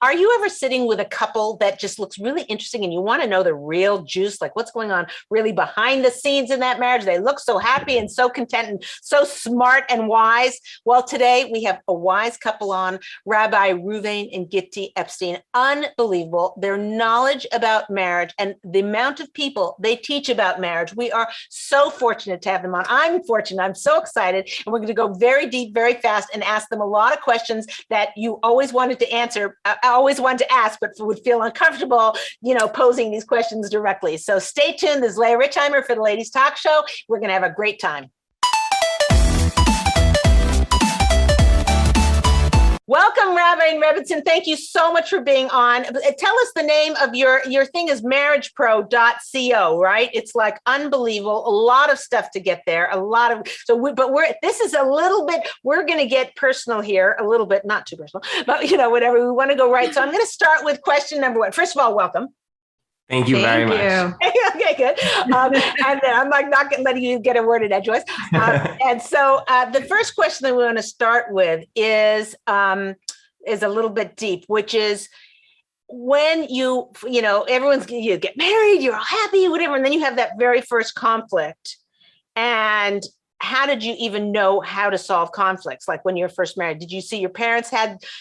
Are you ever sitting with a couple that just looks really interesting and you want to know the real juice, like what's going on really behind the scenes in that marriage? They look so happy and so content and so smart and wise. Well, today we have a wise couple on, Rabbi Reuven and Gitty Epstein. Unbelievable. Their knowledge about marriage and the amount of people they teach about marriage. We are so fortunate to have them on. I'm fortunate. I'm so excited. And we're going to go very deep, very fast and ask them a lot of questions that you always wanted to answer. I always wanted to ask, but would feel uncomfortable, posing these questions directly. So stay tuned. This is Leah Richeimer for the Ladies Talk Show. We're going to have a great time. Welcome, Rabbi and Rebbitzin. Thank you so much for being on. Tell us the name of your thing is marriagepro.co, right? It's like unbelievable. A lot of stuff to get there. This is a little bit, we're going to get personal here a little bit, not too personal, but whatever, we want to go right. So I'm going to start with question number one. First of all, welcome. Thank you very much. Okay, good. And then I'm like not letting you get a word in edgewise. And so the first question that we want to start with is a little bit deep, which is when you get married, you're all happy, whatever, and then you have that very first conflict. And how did you even know how to solve conflicts? Like when you were first married, did you see your parents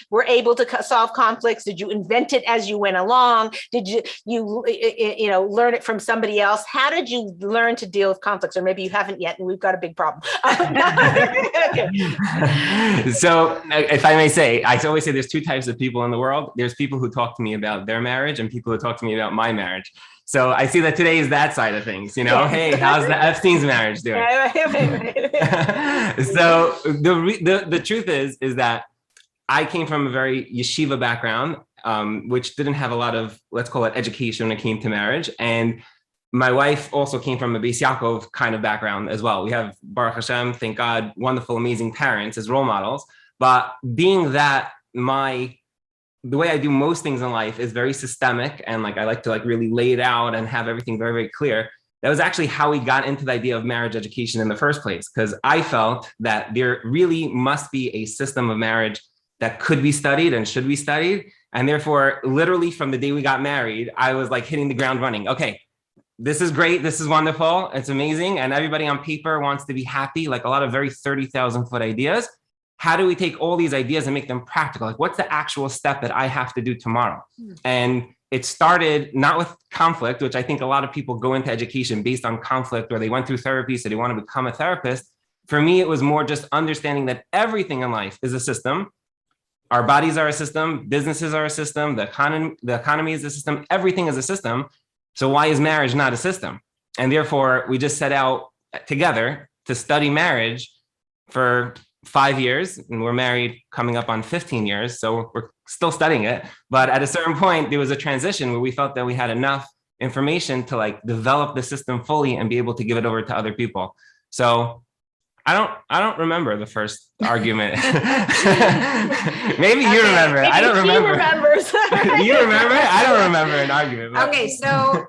were able to solve conflicts? Did you invent it as you went along? Did you learn it from somebody else? How did you learn to deal with conflicts? Or maybe you haven't yet, and we've got a big problem. Okay. So if I may say, I always say there's two types of people in the world. There's people who talk to me about their marriage and people who talk to me about my marriage. So I see that today is that side of things, yeah. Hey, how's the Epstein's marriage doing? So the truth is that I came from a very yeshiva background, which didn't have a lot of, let's call it education when it came to marriage. And my wife also came from a Beis Yaakov kind of background as well. We have, Baruch Hashem, thank God, wonderful, amazing parents as role models. But being that the way I do most things in life is very systemic, and I like to really lay it out and have everything very, very clear. That was actually how we got into the idea of marriage education in the first place, because I felt that there really must be a system of marriage that could be studied and should be studied. And therefore, literally from the day we got married, I was hitting the ground running. Okay, this is great. This is wonderful. It's amazing. And everybody on paper wants to be happy, like a lot of very 30,000 foot ideas. How do we take all these ideas and make them practical? What's the actual step that I have to do tomorrow? And it started not with conflict, which I think a lot of people go into education based on conflict, or they went through therapy, so they want to become a therapist. For me, it was more just understanding that everything in life is a system. Our bodies are a system, businesses are a system, the economy is a system, everything is a system. So why is marriage not a system? And therefore, we just set out together to study marriage for 5 years, and we're married coming up on 15 years. So we're still studying it. But at a certain point, there was a transition where we felt that we had enough information to develop the system fully and be able to give it over to other people. So I don't remember the first argument. Maybe you remember. I don't remember. Remembers. You remember? I don't remember an argument. But. Okay, so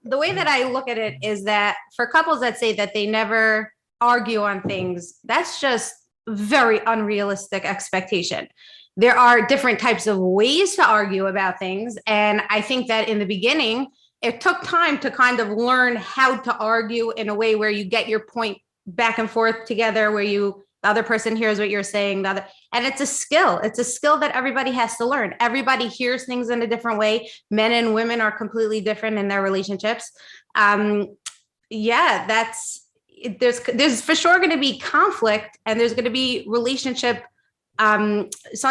the way that I look at it is that for couples that say that they never argue on things, that's just very unrealistic expectation. There are different types of ways to argue about things. And I think that in the beginning, it took time to kind of learn how to argue in a way where you get your point back and forth together, where the other person hears what you're saying, and it's a skill. It's a skill that everybody has to learn. Everybody hears things in a different way. Men and women are completely different in their relationships. There's for sure going to be conflict, and there's going to be relationship. So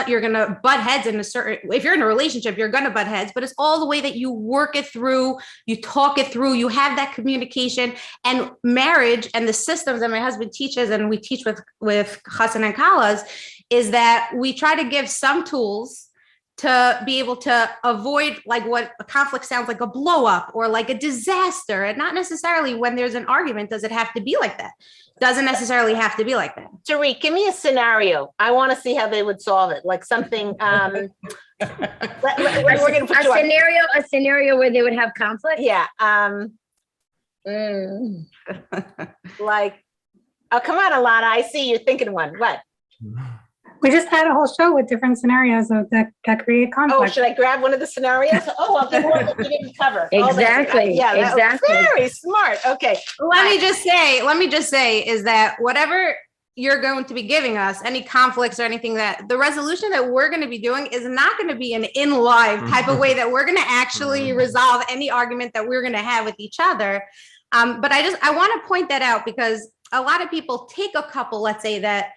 you're going to butt heads if you're in a relationship, you're going to butt heads, but it's all the way that you work it through, you talk it through, you have that communication. And marriage and the systems that my husband teaches, and we teach with Chassan and Kalas, is that we try to give some tools to be able to avoid what a conflict sounds like, a blow up or like a disaster. And not necessarily when there's an argument, does it have to be like that? Doesn't necessarily have to be like that. Tariq, give me a scenario. I want to see how they would solve it. Like something, we're going to put a scenario where they would have conflict. Yeah. Like, oh, come on, Alana. I see you're thinking one. What? We just had a whole show with different scenarios that create Oh, conflict. should I grab one of the scenarios? Oh, I'll give one that we didn't cover. Exactly, Yeah, that was exactly. very smart. Okay. Let me just say is that whatever you're going to be giving us, any conflicts or anything, that the resolution that we're going to be doing is not going to be an in live type of way that we're going to actually resolve any argument that we're going to have with each other. But I want to point that out because a lot of people take a couple, let's say, that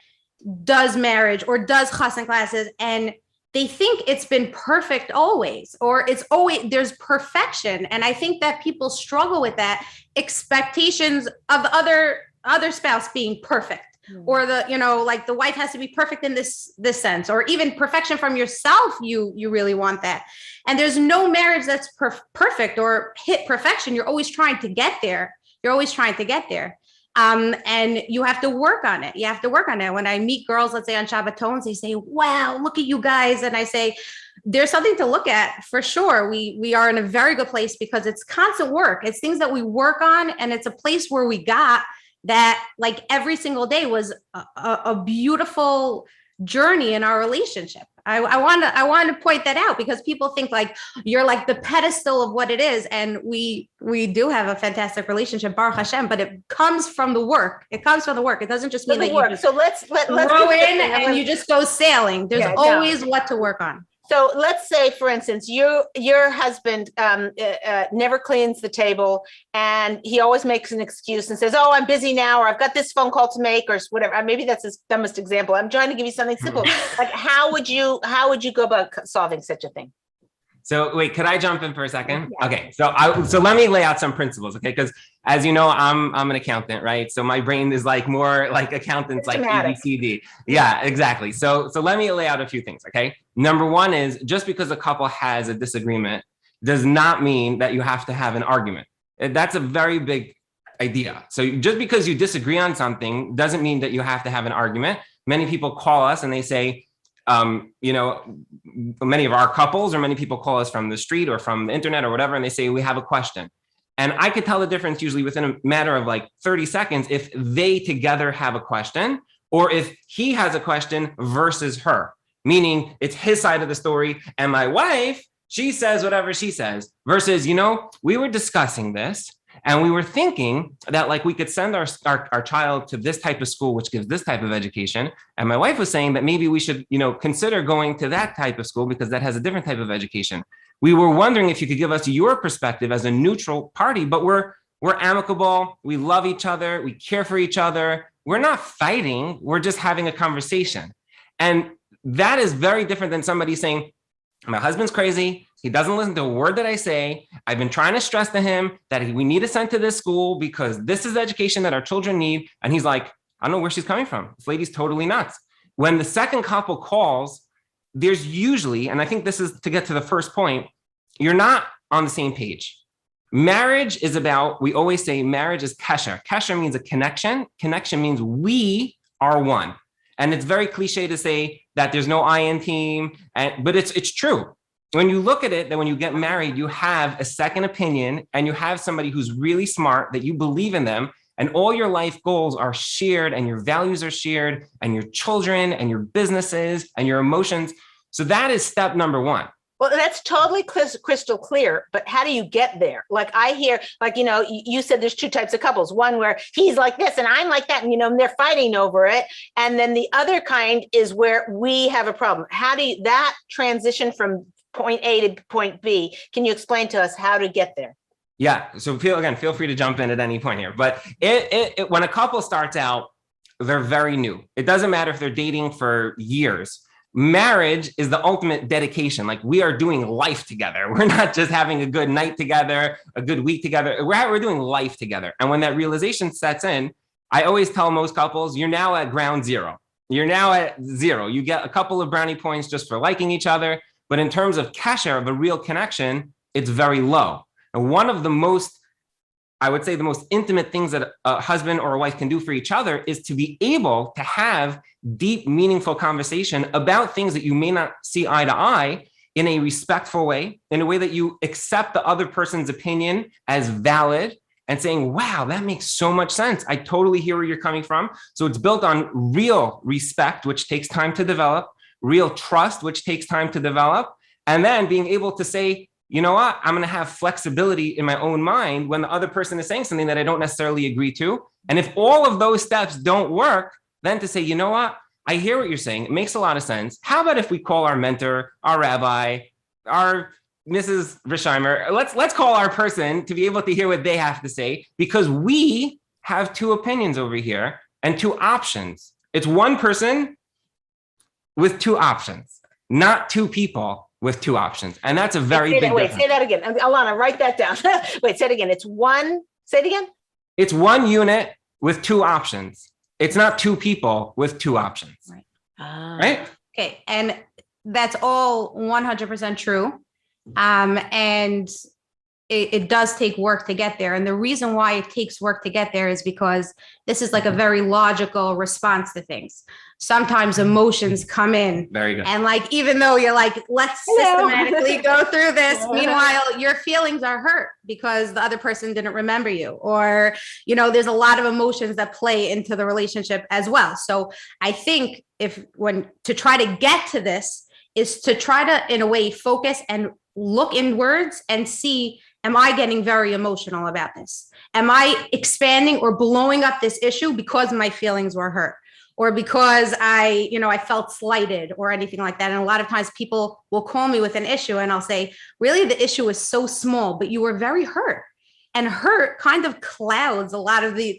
does marriage or does chassan classes, and they think it's been perfect always, or it's always, there's perfection. And I think that people struggle with that expectations of the other spouse being perfect. Or the, like the wife has to be perfect in this sense, or even perfection from yourself. You really want that. And there's no marriage that's perfect or hit perfection. You're always trying to get there. And you have to work on it. When I meet girls, let's say on Shabbatons, they say, wow, look at you guys. And I say, there's something to look at for sure. We are in a very good place because it's constant work. It's things that we work on. And it's a place where we got that, like, every single day was a beautiful journey in our relationship. I want to point that out because people think like you're like the pedestal of what it is. And we do have a fantastic relationship, Baruch Hashem, but it comes from the work. It doesn't just mean that you just so let's throw in and you just go sailing. There's always what to work on. So let's say, for instance, your husband never cleans the table, and he always makes an excuse and says, "Oh, I'm busy now," or "I've got this phone call to make," or whatever. Maybe that's his dumbest example. I'm trying to give you something simple. Like, how would you go about solving such a thing? So wait, could I jump in for a second? Yeah. Okay, so let me lay out some principles, okay? Because as you know, I'm an accountant, right? So my brain is like more like accountants, like ABCD. Yeah, exactly. So let me lay out a few things, okay? Number one is, just because a couple has a disagreement does not mean that you have to have an argument. That's a very big idea. So just because you disagree on something doesn't mean that you have to have an argument. Many people call us and they say, many of our couples or many people call us from the street or from the internet or whatever, and they say, we have a question. And I could tell the difference usually within a matter of like 30 seconds if they together have a question or if he has a question versus her, meaning it's his side of the story. And my wife, she says whatever she says versus, we were discussing this and we were thinking that like we could send our child to this type of school, which gives this type of education. And my wife was saying that maybe we should, consider going to that type of school because that has a different type of education. We were wondering if you could give us your perspective as a neutral party, but we're amicable. We love each other. We care for each other. We're not fighting. We're just having a conversation. And that is very different than somebody saying, my husband's crazy. He doesn't listen to a word that I say. I've been trying to stress to him that we need to send to this school because this is the education that our children need. And he's like, I don't know where she's coming from. This lady's totally nuts. When the second couple calls, there's usually, and I think this is to get to the first point, you're not on the same page. Marriage is about, we always say marriage is kesher. Kesher means a connection. Connection means we are one. And it's very cliche to say that there's no I in team, but it's true. When you look at it, that when you get married, you have a second opinion and you have somebody who's really smart, that you believe in them, and all your life goals are shared and your values are shared and your children and your businesses and your emotions. So that is step number one. Well, that's totally crystal clear, but how do you get there? Like I hear, like, you said there's two types of couples, one where he's like this and I'm like that, and, they're fighting over it. And then the other kind is where we have a problem. How do you, that transition from point A to point B, can you explain to us how to get there? Yeah. So feel free to jump in at any point here, but when a couple starts out, they're very new. It doesn't matter if they're dating for years. Marriage is the ultimate dedication. Like, we are doing life together. We're not just having a good night together, a good week together. We're doing life together. And when that realization sets in, I always tell most couples, you're now at ground zero. You're now at zero. You get a couple of brownie points just for liking each other. But in terms of kasher, of a real connection, it's very low. And one of the most, I would say, the most intimate things that a husband or a wife can do for each other is to be able to have deep, meaningful conversation about things that you may not see eye to eye, in a respectful way, in a way that you accept the other person's opinion as valid, and saying, wow, that makes so much sense. I totally hear where you're coming from. So it's built on real respect, which takes time to develop, real trust, which takes time to develop, and then being able to say, you know what, I'm going to have flexibility in my own mind when the other person is saying something that I don't necessarily agree to. And if all of those steps don't work, then to say, you know what, I hear what you're saying. It makes a lot of sense. How about if we call our mentor, our rabbi, our Mrs. Richeimer, let's call our person to be able to hear what they have to say, because we have two opinions over here and two options. It's one person with two options, not two people with two options. And that's a very big difference. Say that again. Alana, write that down. Wait, say it again. Say it again. It's one unit with two options. It's not two people with two options. Right. Right? Okay. And that's all 100% true. And it does take work to get there. And the reason why it takes work to get there is because this is like a very logical response to things. Sometimes emotions come in. Very good. And like, even though you're like, let's systematically go through this, meanwhile, your feelings are hurt because the other person didn't remember you, or, there's a lot of emotions that play into the relationship as well. So I think to try to get to this is to try to, in a way, focus and look inwards and see, am I getting very emotional about this? Am I expanding or blowing up this issue because my feelings were hurt, or because I felt slighted or anything like that? And a lot of times people will call me with an issue and I'll say, really, the issue is so small, but you were very hurt. And hurt kind of clouds a lot of the,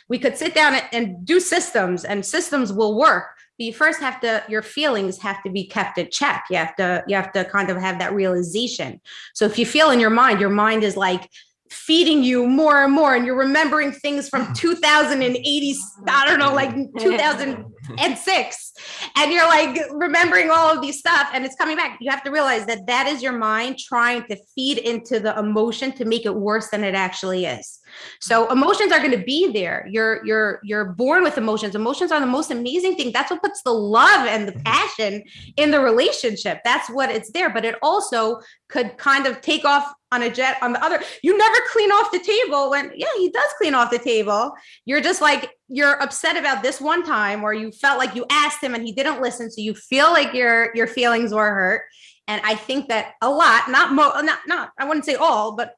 we could sit down and do systems, and systems will work. But you first your feelings have to be kept in check. You have to kind of have that realization. So if you feel in your mind is like feeding you more and more, and you're remembering things from 2080, I don't know, like 2006, and you're like remembering all of these stuff, and it's coming back. You have to realize that is your mind trying to feed into the emotion to make it worse than it actually is. So emotions are going to be there. You're born with emotions. Emotions are the most amazing thing. That's what puts the love and the passion in the relationship. That's what it's there. But it also could kind of take off on a jet on the other. You never clean off the table when, he does clean off the table. You're just like, you're upset about this one time, or you felt like you asked him and he didn't listen. So you feel like your feelings were hurt. And I think that a lot, not, I wouldn't say all, but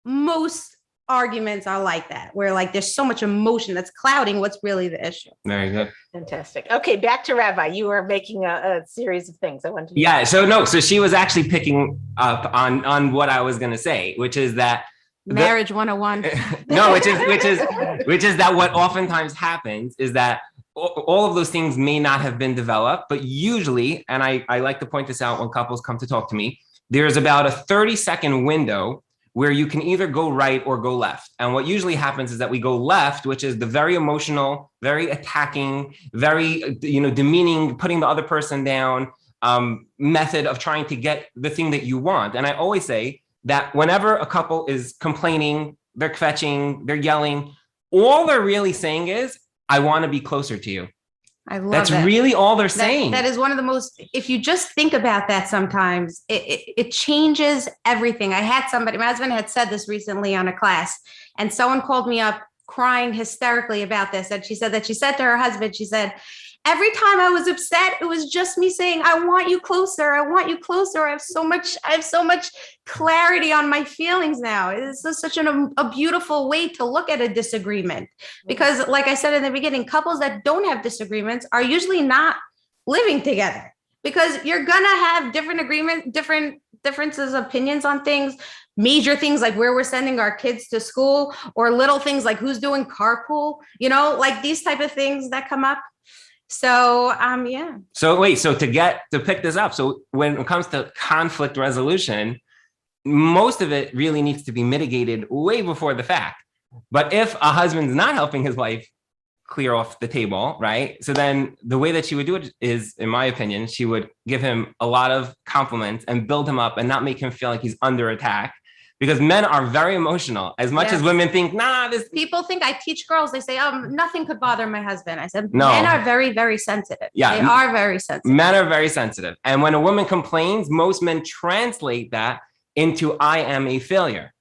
most arguments are like that, where like there's so much emotion that's clouding what's really the issue. Very good. Fantastic. Okay, back to Rabbi. You were making a series of things. I wanted to. Yeah. So she was actually picking up on what I was going to say, which is that marriage 101. No, which is that what oftentimes happens is that all of those things may not have been developed, but usually, and I like to point this out when couples come to talk to me, there's about a 30-second window where you can either go right or go left. And what usually happens is that we go left, which is the very emotional, very attacking, very, demeaning, putting the other person down method of trying to get the thing that you want. And I always say that whenever a couple is complaining, they're kvetching, they're yelling, all they're really saying is, I want to be closer to you. I love That's that. really all they're saying. That is one of the most, if you just think about that sometimes, it changes everything. my husband had said this recently on a class, and someone called me up crying hysterically about this. And she said to her husband, she said, every time I was upset, it was just me saying, I want you closer. I want you closer. I have so much clarity on my feelings now. It's such a beautiful way to look at a disagreement, because like I said in the beginning, couples that don't have disagreements are usually not living together, because you're going to have differences of opinions on things, major things like where we're sending our kids to school, or little things like who's doing carpool, like these type of things that come up. So, yeah. So wait, to pick this up. So when it comes to conflict resolution, most of it really needs to be mitigated way before the fact. But if a husband's not helping his wife clear off the table, right? So then the way that she would do it is, in my opinion, she would give him a lot of compliments and build him up and not make him feel like he's under attack. Because men are very emotional, as much as women think, people think I teach girls, they say, nothing could bother my husband. I said, no. Men are very, very sensitive. Yeah. They are very sensitive. Men are very sensitive. And when a woman complains, most men translate that into, I am a failure.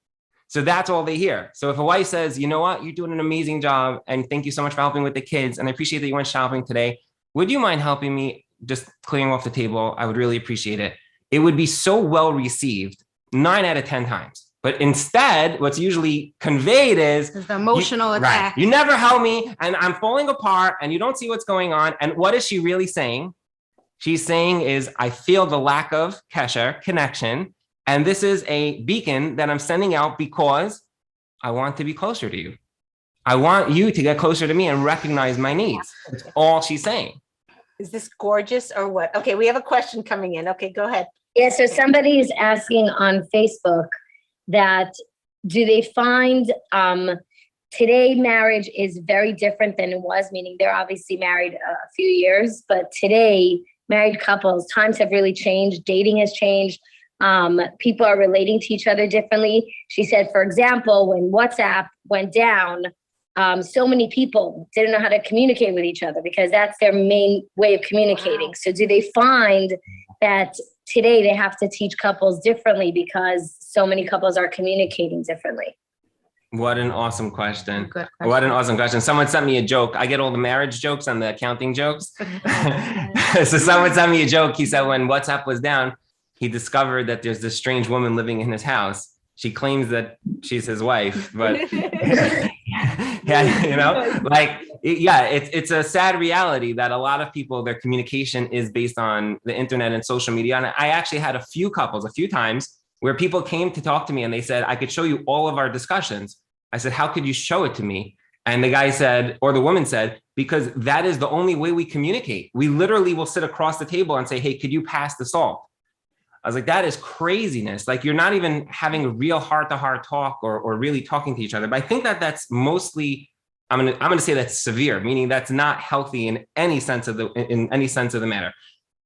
So that's all they hear. So if a wife says, you know what, you're doing an amazing job and thank you so much for helping with the kids. And I appreciate that you went shopping today. Would you mind helping me just clearing off the table? I would really appreciate it. It would be so well received 9 out of 10 times. But instead, what's usually conveyed is the emotional attack. Right, you never help me and I'm falling apart and you don't see what's going on. And what is she really saying? She's saying is, I feel the lack of kesher, connection. And this is a beacon that I'm sending out because I want to be closer to you. I want you to get closer to me and recognize my needs. That's all she's saying. Is this gorgeous or what? Okay, we have a question coming in. Okay, go ahead. Yeah, so somebody is asking on Facebook that do they find today marriage is very different than it was, meaning they're obviously married a few years, but today married couples, times have really changed. Dating has changed. People are relating to each other differently. She said, for example, when WhatsApp went down, so many people didn't know how to communicate with each other because that's their main way of communicating. Wow. So do they find that today they have to teach couples differently because so many couples are communicating differently? What an awesome question. What an awesome question. Someone sent me a joke. I get all the marriage jokes and the accounting jokes. So someone sent me a joke. He said when WhatsApp was down, he discovered that there's this strange woman living in his house. She claims that she's his wife, but yeah, you know, like, it's a sad reality that a lot of people, their communication is based on the internet and social media. And I actually had a few times where people came to talk to me and they said, I could show you all of our discussions. I said, how could you show it to me? And the guy said, or the woman said, because that is the only way we communicate. We literally will sit across the table and say, hey, could you pass the salt? I was like, that is craziness. Like, you're not even having a real heart-to-heart talk or really talking to each other. But I think that that's mostly, I'm gonna say that's severe, meaning that's not healthy in any sense of the matter.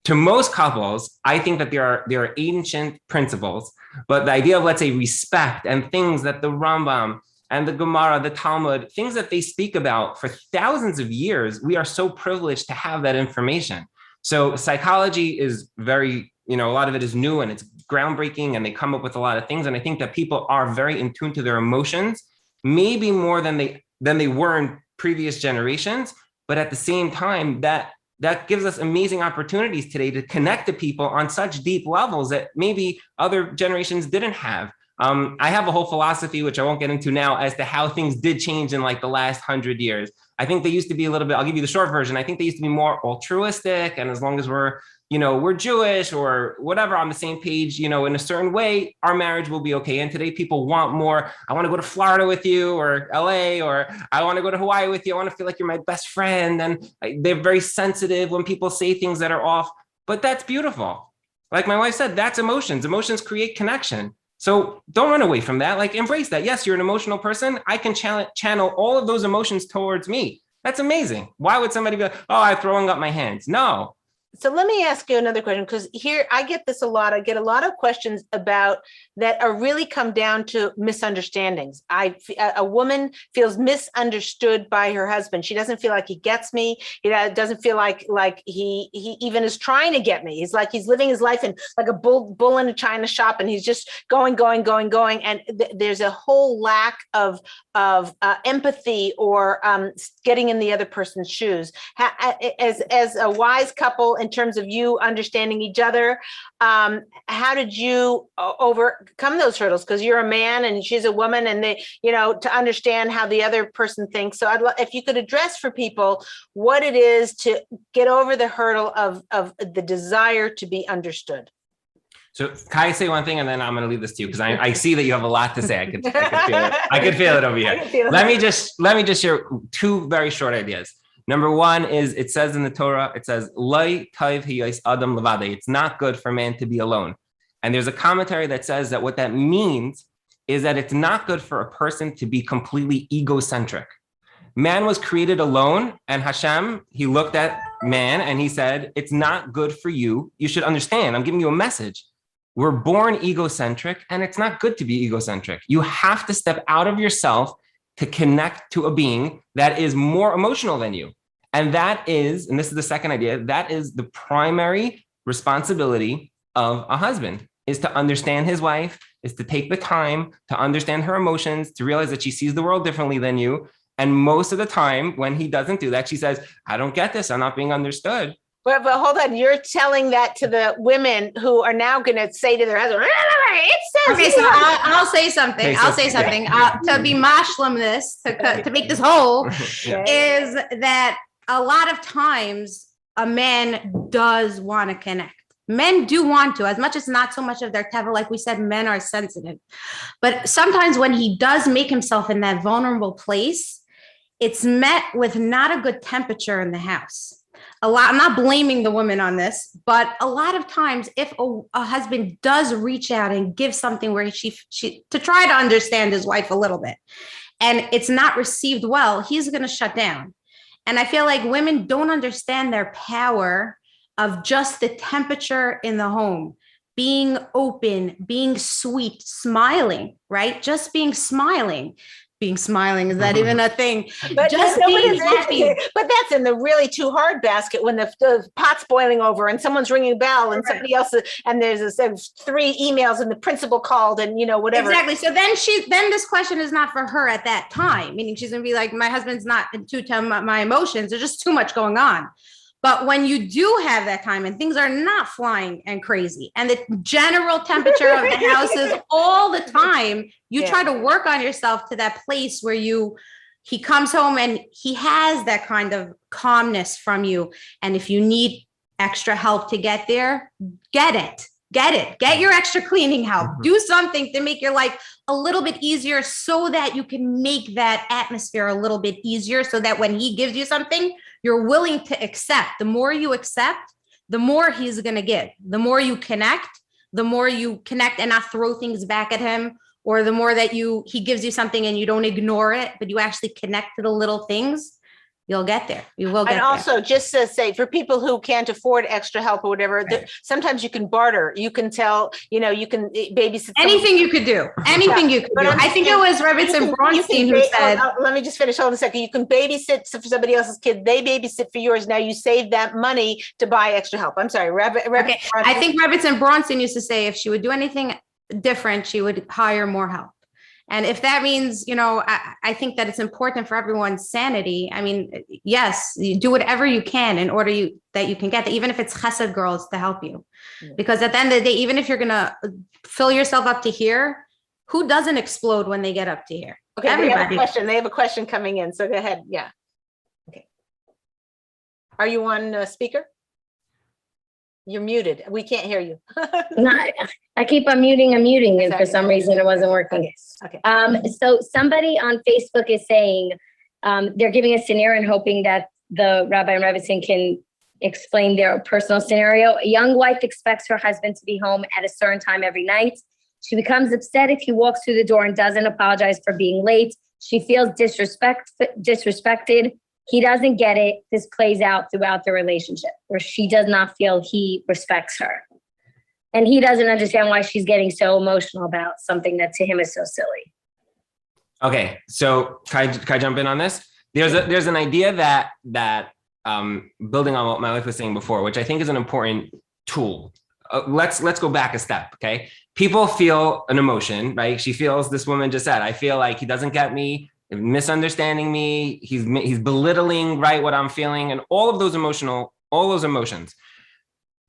To most couples, I think that there are ancient principles, but the idea of, let's say, respect and things that the Rambam and the Gemara, the Talmud, things that they speak about for thousands of years, we are so privileged to have that information. So psychology is very, a lot of it is new and it's groundbreaking and they come up with a lot of things. And I think that people are very in tune to their emotions, maybe more than they were in previous generations. But at the same time, that gives us amazing opportunities today to connect to people on such deep levels that maybe other generations didn't have. I have a whole philosophy, which I won't get into now, as to how things did change in like the last 100 years. I think they used to be a little bit, I'll give you the short version. I think they used to be more altruistic. And as long as we're Jewish or whatever, on the same page, in a certain way, our marriage will be okay. And today people want more. I want to go to Florida with you or LA, or I want to go to Hawaii with you. I want to feel like you're my best friend. And they're very sensitive when people say things that are off, but that's beautiful. Like my wife said, that's emotions. Emotions create connection. So don't run away from that. Like, embrace that. Yes, you're an emotional person. I can channel all of those emotions towards me. That's amazing. Why would somebody be like, oh, I'm throwing up my hands? No. So let me ask you another question, because here I get this a lot. I get a lot of questions about that are really come down to misunderstandings. A woman feels misunderstood by her husband. She doesn't feel like he gets me. He doesn't feel like he even is trying to get me. He's like he's living his life in like a bull in a china shop, and he's just going. And there's a whole lack of empathy or getting in the other person's shoes. As a wise couple, in terms of you understanding each other, how did you overcome those hurdles? Because you're a man and she's a woman, and they, to understand how the other person thinks. So if you could address for people what it is to get over the hurdle of the desire to be understood. So can I say one thing, and then I'm going to leave this to you, because I see that you have a lot to say. I could feel it. I could feel it over here. Let me just share two very short ideas. Number one is, it says in the Torah, it says, "Loi taiv hiyos adam levade." It's not good for man to be alone. And there's a commentary that says that what that means is that it's not good for a person to be completely egocentric. Man was created alone, and Hashem, he looked at man and he said, it's not good for you. You should understand. I'm giving you a message. We're born egocentric, and it's not good to be egocentric. You have to step out of yourself to connect to a being that is more emotional than you. And that is, and this is the second idea, that is the primary responsibility of a husband, is to understand his wife, is to take the time to understand her emotions, to realize that she sees the world differently than you. And most of the time when he doesn't do that, she says, I don't get this. I'm not being understood. But hold on, you're telling that to the women who are now going to say to their husband, it says. Okay, so I'll say something. I'll say something to be mashlam this, to make this whole, is that a lot of times a man does want to connect. Men do want to, as much as not so much of their teva. Like we said, men are sensitive. But sometimes when he does make himself in that vulnerable place, it's met with not a good temperature in the house. I'm not blaming the woman on this, but a lot of times if a husband does reach out and give something where she to try to understand his wife a little bit, and it's not received well, he's going to shut down. And I feel like women don't understand their power of just the temperature in the home, being open, being sweet, smiling, right? Just being smiling. Being smiling, is that even a thing? But just being happy. But that's in the really too hard basket when the pot's boiling over and someone's ringing a bell and somebody else, and there's 3 emails and the principal called and whatever. Exactly. So then this question is not for her at that time, meaning she's gonna be like, my husband's not in tune to my emotions. There's just too much going on. But when you do have that time and things are not flying and crazy and the general temperature of the house is all the time, you try to work on yourself to that place where he comes home and he has that kind of calmness from you. And if you need extra help to get there, get it. Get your extra cleaning help. Do something to make your life a little bit easier so that you can make that atmosphere a little bit easier so that when he gives you something, you're willing to accept. The more you accept, the more he's going to give. The more you connect and not throw things back at him, or the more that he gives you something and you don't ignore it, but you actually connect to the little things, you'll get there. You will get there. And also, just to say, for people who can't afford extra help or whatever, sometimes you can barter. You can tell, you can babysit. Anything you could do. Anything you could do. I think it was Rabbi Reuven who said. Let me just finish. Hold on a second. You can babysit for somebody else's kid. They babysit for yours. Now you save that money to buy extra help. I'm sorry, Rabbi. Okay. I think Rabbi Bronstein used to say if she would do anything different, she would hire more help. And if that means, I think that it's important for everyone's sanity. I mean, yes, you do whatever you can in order that you can get that, even if it's chesed girls to help you. Because at the end of the day, even if you're going to fill yourself up to here, who doesn't explode when they get up to here? Okay, everybody. They have a question coming in. So go ahead. Yeah. Okay. Are you on speaker? You're muted. We can't hear you. No, I keep unmuting, and for some reason it wasn't working. Okay. So somebody on Facebook is saying they're giving a scenario and hoping that the Rabbi and Rebbetzin can explain their personal scenario. A young wife expects her husband to be home at a certain time every night. She becomes upset if he walks through the door and doesn't apologize for being late. She feels disrespected. He doesn't get it. This plays out throughout the relationship where she does not feel he respects her. And he doesn't understand why she's getting so emotional about something that to him is so silly. Okay, so can I jump in on this? There's an idea that building on what my wife was saying before, which I think is an important tool. Let's go back a step, okay? People feel an emotion, right? She feels, this woman just said, I feel like he doesn't get me, misunderstanding me, he's belittling, right, what I'm feeling, and all those emotions.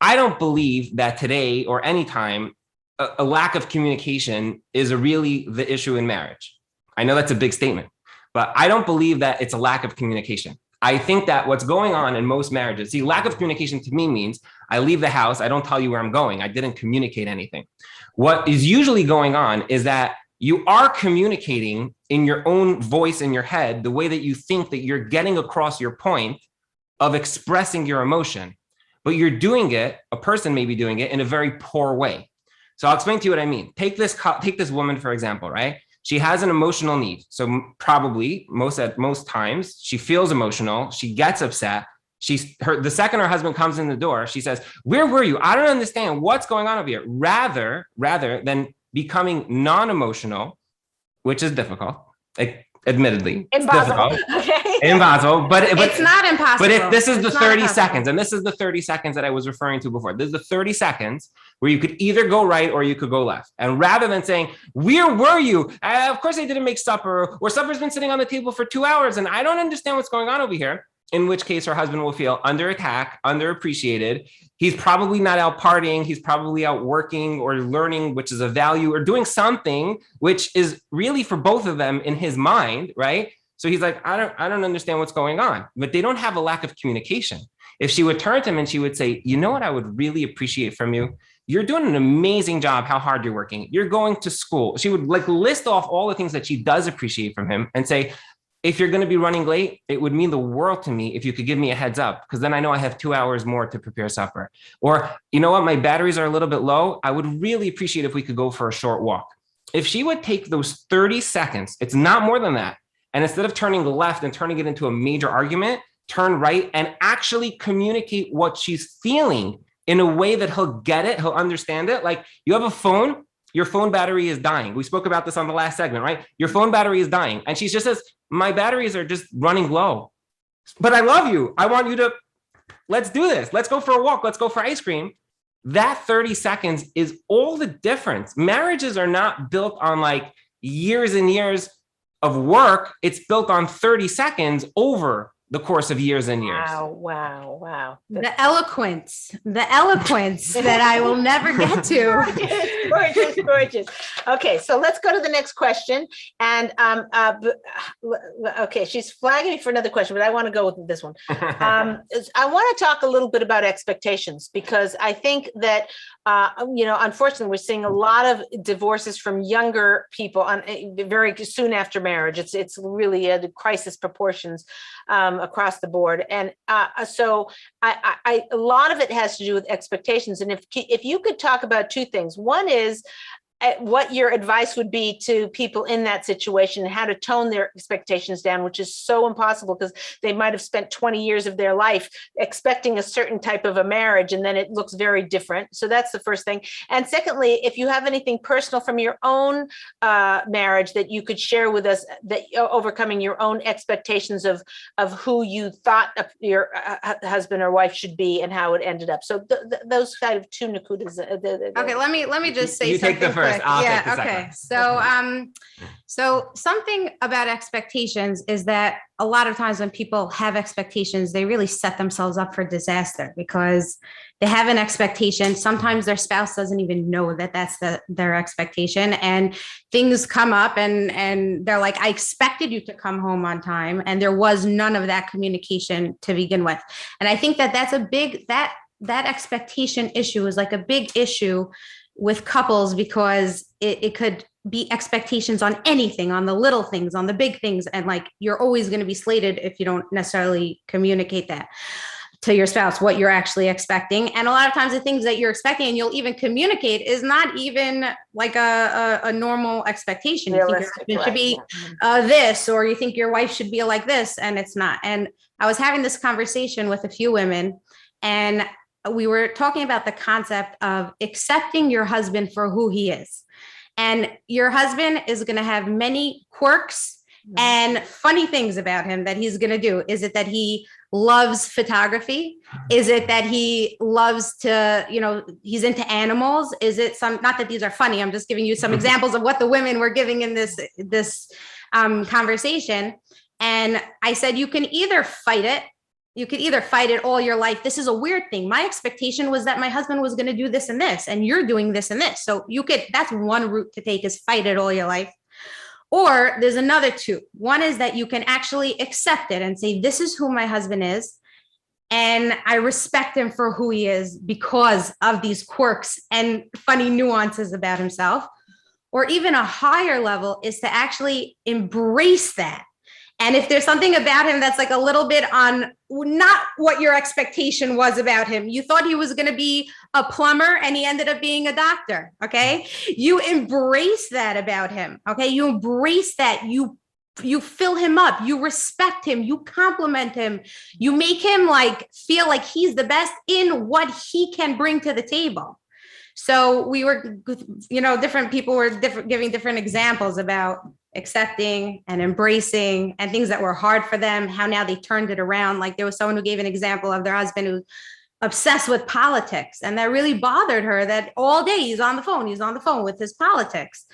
I don't believe that today or anytime a lack of communication is really the issue in marriage. I know that's a big statement, but I don't believe that it's a lack of communication. I think that what's going on in most marriages, see, lack of communication to me means I leave the house, I don't tell you where I'm going, I didn't communicate anything. What is usually going on is that you are communicating in your own voice in your head, the way that you think that you're getting across your point of expressing your emotion, but you're doing it, a person may be doing it in a very poor way. So I'll explain to you what I mean. Take this woman, for example, right? She has an emotional need. So probably at most times she feels emotional. She gets upset. The second her husband comes in the door, she says, "Where were you? I don't understand what's going on over here." Rather than becoming non-emotional, which is difficult. Like, admittedly. It's Impossible. difficult. Okay. Impossible. But It's not impossible. But if this is the It's not 30 impossible. seconds, and this is the 30 seconds that I was referring to before, this is the 30 seconds where you could either go right or you could go left. And rather than saying, where were you? Of course I didn't make supper, or supper's been sitting on the table for 2 hours and I don't understand what's going on over here. In which case her husband will feel under attack, underappreciated. He's probably not out partying. He's probably out working or learning, which is a value, or doing something which is really for both of them in his mind, right? So he's like, I don't understand what's going on. But they don't have a lack of communication. If she would turn to him and she would say, you know what I would really appreciate from you? You're doing an amazing job, how hard you're working. You're going to school. She would like list off all the things that she does appreciate from him and say, if you're going to be running late, it would mean the world to me if you could give me a heads up, because then I know I have 2 hours more to prepare supper. Or, you know what, my batteries are a little bit low. I would really appreciate if we could go for a short walk. If she would take those 30 seconds, it's not more than that. And instead of turning left and turning it into a major argument, turn right and actually communicate what she's feeling in a way that he'll get it, he'll understand it. Like, you have a phone, your phone battery is dying. We spoke about this on the last segment, right? Your phone battery is dying. And she just says, my batteries are just running low, but I love you. I want you to, let's do this. Let's go for a walk. Let's go for ice cream. That 30 seconds is all the difference. Marriages are not built on like years and years of work. It's built on 30 seconds over the course of years and years. Wow. The eloquence that I will never get to. Gorgeous. Okay, so let's go to the next question. And okay, she's flagging me for another question, but I want to go with this one. I want to talk a little bit about expectations, because I think that unfortunately, we're seeing a lot of divorces from younger people very soon after marriage. It's really a crisis proportions across the board, and so a lot of it has to do with expectations. And if you could talk about two things, one is what your advice would be to people in that situation, and how to tone their expectations down, which is so impossible because they might have spent 20 years of their life expecting a certain type of a marriage, and then it looks very different. So that's the first thing. And secondly, if you have anything personal from your own marriage that you could share with us, that overcoming your own expectations of who you thought your husband or wife should be and how it ended up. So those kind of two nakudas. Okay, let me just say you something take the first. quick. I'll Yeah, take the okay. second. So something about expectations is that a lot of times when people have expectations, they really set themselves up for disaster, because they have an expectation. Sometimes their spouse doesn't even know that that's their expectation, and things come up and they're like, I expected you to come home on time. And there was none of that communication to begin with. And I think that that's a big, that expectation issue is like a big issue with couples, because it could be expectations on anything, on the little things, on the big things. And like, you're always going to be slated if you don't necessarily communicate that to your spouse, what you're actually expecting. And a lot of times the things that you're expecting and you'll even communicate is not even like a normal expectation. You think your husband should be this, or you think your wife should be like this, and it's not. And I was having this conversation with a few women, and we were talking about the concept of accepting your husband for who he is. And your husband is going to have many quirks and funny things about him that he's going to do. Is it that he loves photography? Is it that he loves to, he's into animals? Is it not that these are funny, I'm just giving you some examples of what the women were giving in this conversation. And I said, you can either fight it. You could either fight it all your life. This is a weird thing. My expectation was that my husband was going to do this and this, and you're doing this and this. So that's one route to take, is fight it all your life. Or there's another two. One is that you can actually accept it and say, this is who my husband is, and I respect him for who he is because of these quirks and funny nuances about himself. Or even a higher level is to actually embrace that. And if there's something about him that's like a little bit on not what your expectation was about him, you thought he was going to be a plumber and he ended up being a doctor. Okay. You embrace that about him. Okay. You embrace that. You fill him up. You respect him. You compliment him. You make him feel like he's the best in what he can bring to the table. So we were, different people were giving different examples about accepting and embracing, and things that were hard for them, how now they turned it around. Like there was someone who gave an example of their husband who obsessed with politics, and that really bothered her, that all day he's on the phone with his politics.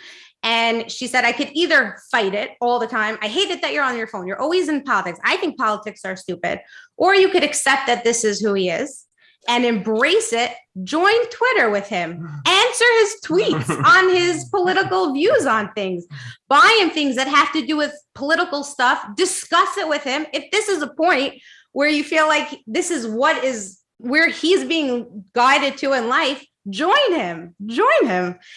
And she said, I could either fight it all the time. I hate it that you're on your phone. You're always in politics. I think politics are stupid. Or you could accept that this is who he is and embrace it. Join Twitter with him, answer his tweets on his political views on things, buy him things that have to do with political stuff, discuss it with him. If this is a point where you feel like this is where he's being guided to in life, join him.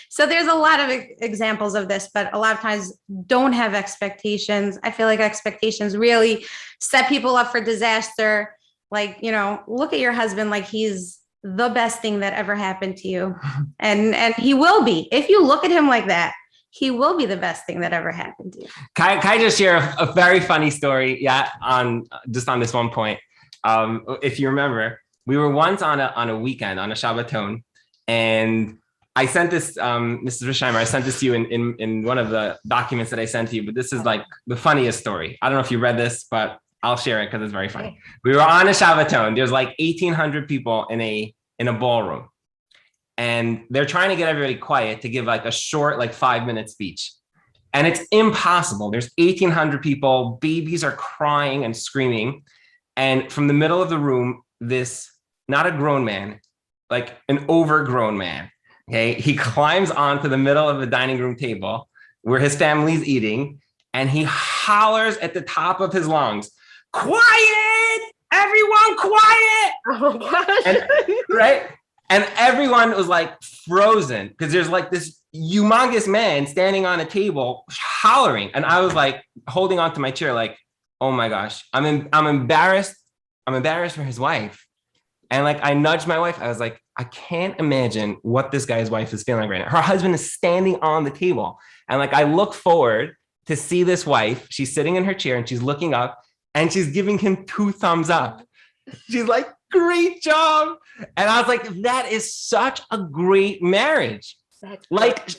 So there's a lot of examples of this, but a lot of times don't have expectations. I feel like expectations really set people up for disaster. Like, look at your husband like he's the best thing that ever happened to you. And he will be. If you look at him like that, he will be the best thing that ever happened to you. Can I just share a very funny story? Yeah, on this one point. If you remember, we were once on a weekend, on a Shabbaton, and I sent this, Mrs. Richeimer, I sent this to you in one of the documents that I sent to you, but this is like the funniest story. I don't know if you read this, but I'll share it because it's very funny. We were on a Shabbaton. There's like 1,800 people in a ballroom, and they're trying to get everybody quiet to give like a short, like 5-minute speech. And it's impossible. There's 1,800 people, babies are crying and screaming. And from the middle of the room, this, not a grown man, like an overgrown man, okay? He climbs onto the middle of the dining room table where his family's eating, and he hollers at the top of his lungs, "Quiet! Everyone quiet!" Oh my gosh. And everyone was like frozen because there's like this humongous man standing on a table hollering. And I was like holding on to my chair like, oh my gosh, I'm embarrassed. I'm embarrassed for his wife. And like, I nudged my wife. I was like, I can't imagine what this guy's wife is feeling right now. Her husband is standing on the table. And like, I look forward to see this wife. She's sitting in her chair and she's looking up and she's giving him 2 thumbs up. She's like, great job. And I was like, that is such a great marriage. Like,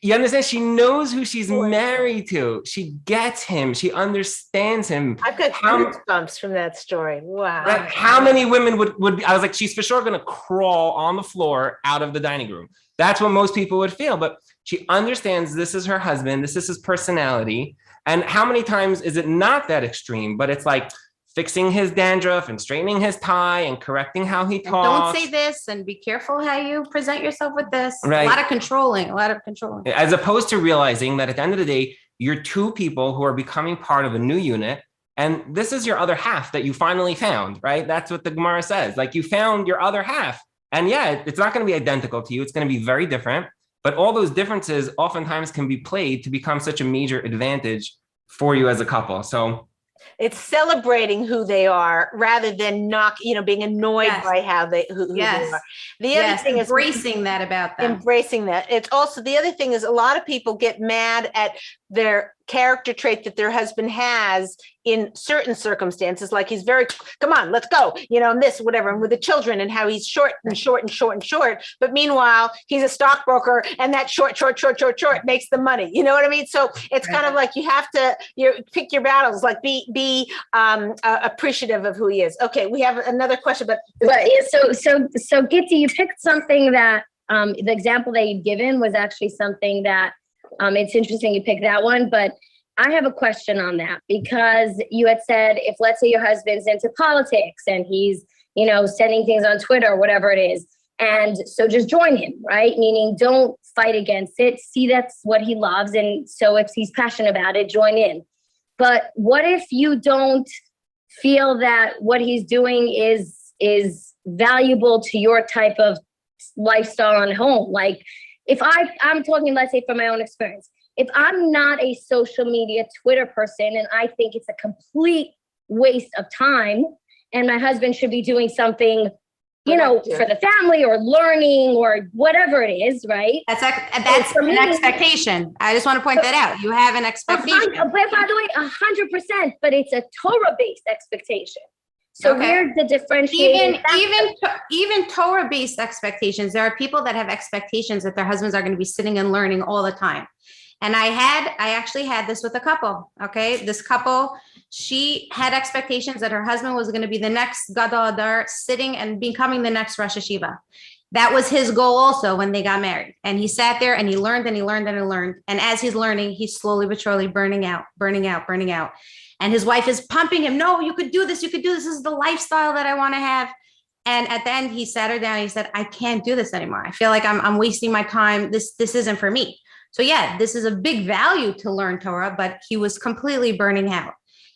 you understand? She knows who she's married to. She gets him. She understands him. I've got goosebumps from that story. Wow. Right? How many women would be? I was like, she's for sure going to crawl on the floor out of the dining room. That's what most people would feel. But she understands this is her husband. This is his personality. And how many times is it not that extreme, but it's like fixing his dandruff and straightening his tie and correcting how he talks. Don't say this, and be careful how you present yourself with this. Right. A lot of controlling. As opposed to realizing that at the end of the day, you're 2 people who are becoming part of a new unit. And this is your other half that you finally found, right? That's what the Gemara says. Like, you found your other half. And yeah, it's not going to be identical to you. It's going to be very different. But all those differences oftentimes can be played to become such a major advantage for you as a couple. So it's celebrating who they are rather than being annoyed by how who they are. The other thing is embracing that about them. Embracing that. It's also, the other thing is, a lot of people get mad at their character trait that their husband has in certain circumstances, like he's very, come on, let's go, and this, whatever, and with the children, and how he's short. But meanwhile, he's a stockbroker, and that short makes the money. You know what I mean? So it's kind of like you have to pick your battles, like be appreciative of who he is. Okay, we have another question, but so Gitty, you picked something that the example that you'd given was actually something that it's interesting you picked that one, but I have a question on that, because you had said, if let's say your husband's into politics and he's, sending things on Twitter or whatever it is, and so just join him, right? Meaning don't fight against it. See, that's what he loves. And so if he's passionate about it, join in. But what if you don't feel that what he's doing is valuable to your type of lifestyle and home? Like, if I'm talking, let's say, from my own experience, if I'm not a social media Twitter person and I think it's a complete waste of time and my husband should be doing something, for the family or learning or whatever it is, right? That's an expectation. I just want to point that out. You have an expectation. But by the way, 100%, but it's a Torah-based expectation. So where's the differentiation? Even Torah-based expectations, there are people that have expectations that their husbands are going to be sitting and learning all the time. And I actually had this with a couple. Okay. This couple, she had expectations that her husband was going to be the next Gadol Adar, sitting and becoming the next Rosh Hashiva. That was his goal also when they got married. And he sat there and he learned and he learned and he learned. And as he's learning, he's slowly but surely burning out. And his wife is pumping him. No, you could do this. You could do this. This is the lifestyle that I want to have. And at the end, he sat her down. And he said, I can't do this anymore. I feel like I'm wasting my time. This isn't for me. So yeah, this is a big value to learn Torah, but he was completely burning out.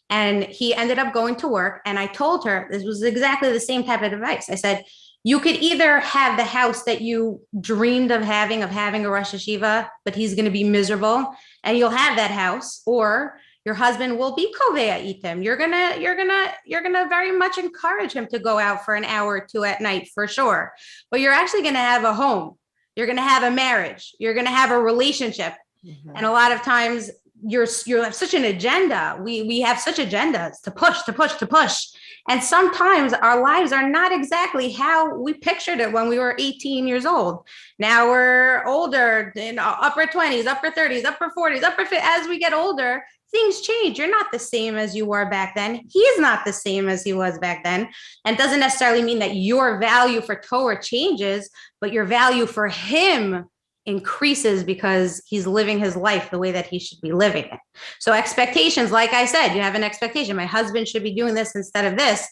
And he ended up going to work. And I told her, this was exactly the same type of advice. I said, you could either have the house that you dreamed of having a Rosh Hashiva, but he's going to be miserable and you'll have that house, or your husband will be kovea item. You're gonna very much encourage him to go out for an hour or two at night for sure. But you're actually going to have a home. You're going to have a marriage. You're going to have a relationship. Mm-hmm. And a lot of times you have such an agenda. We have such agendas to push. And sometimes our lives are not exactly how we pictured it when we were 18 years old. Now we're older, in upper 20s, upper 30s, upper 40s, as we get older, things change. You're not the same as you were back then. He's not the same as he was back then. And doesn't necessarily mean that your value for Torah changes, but your value for him increases because he's living his life the way that he should be living it. So expectations, like I said, you have an expectation. My husband should be doing this instead of this.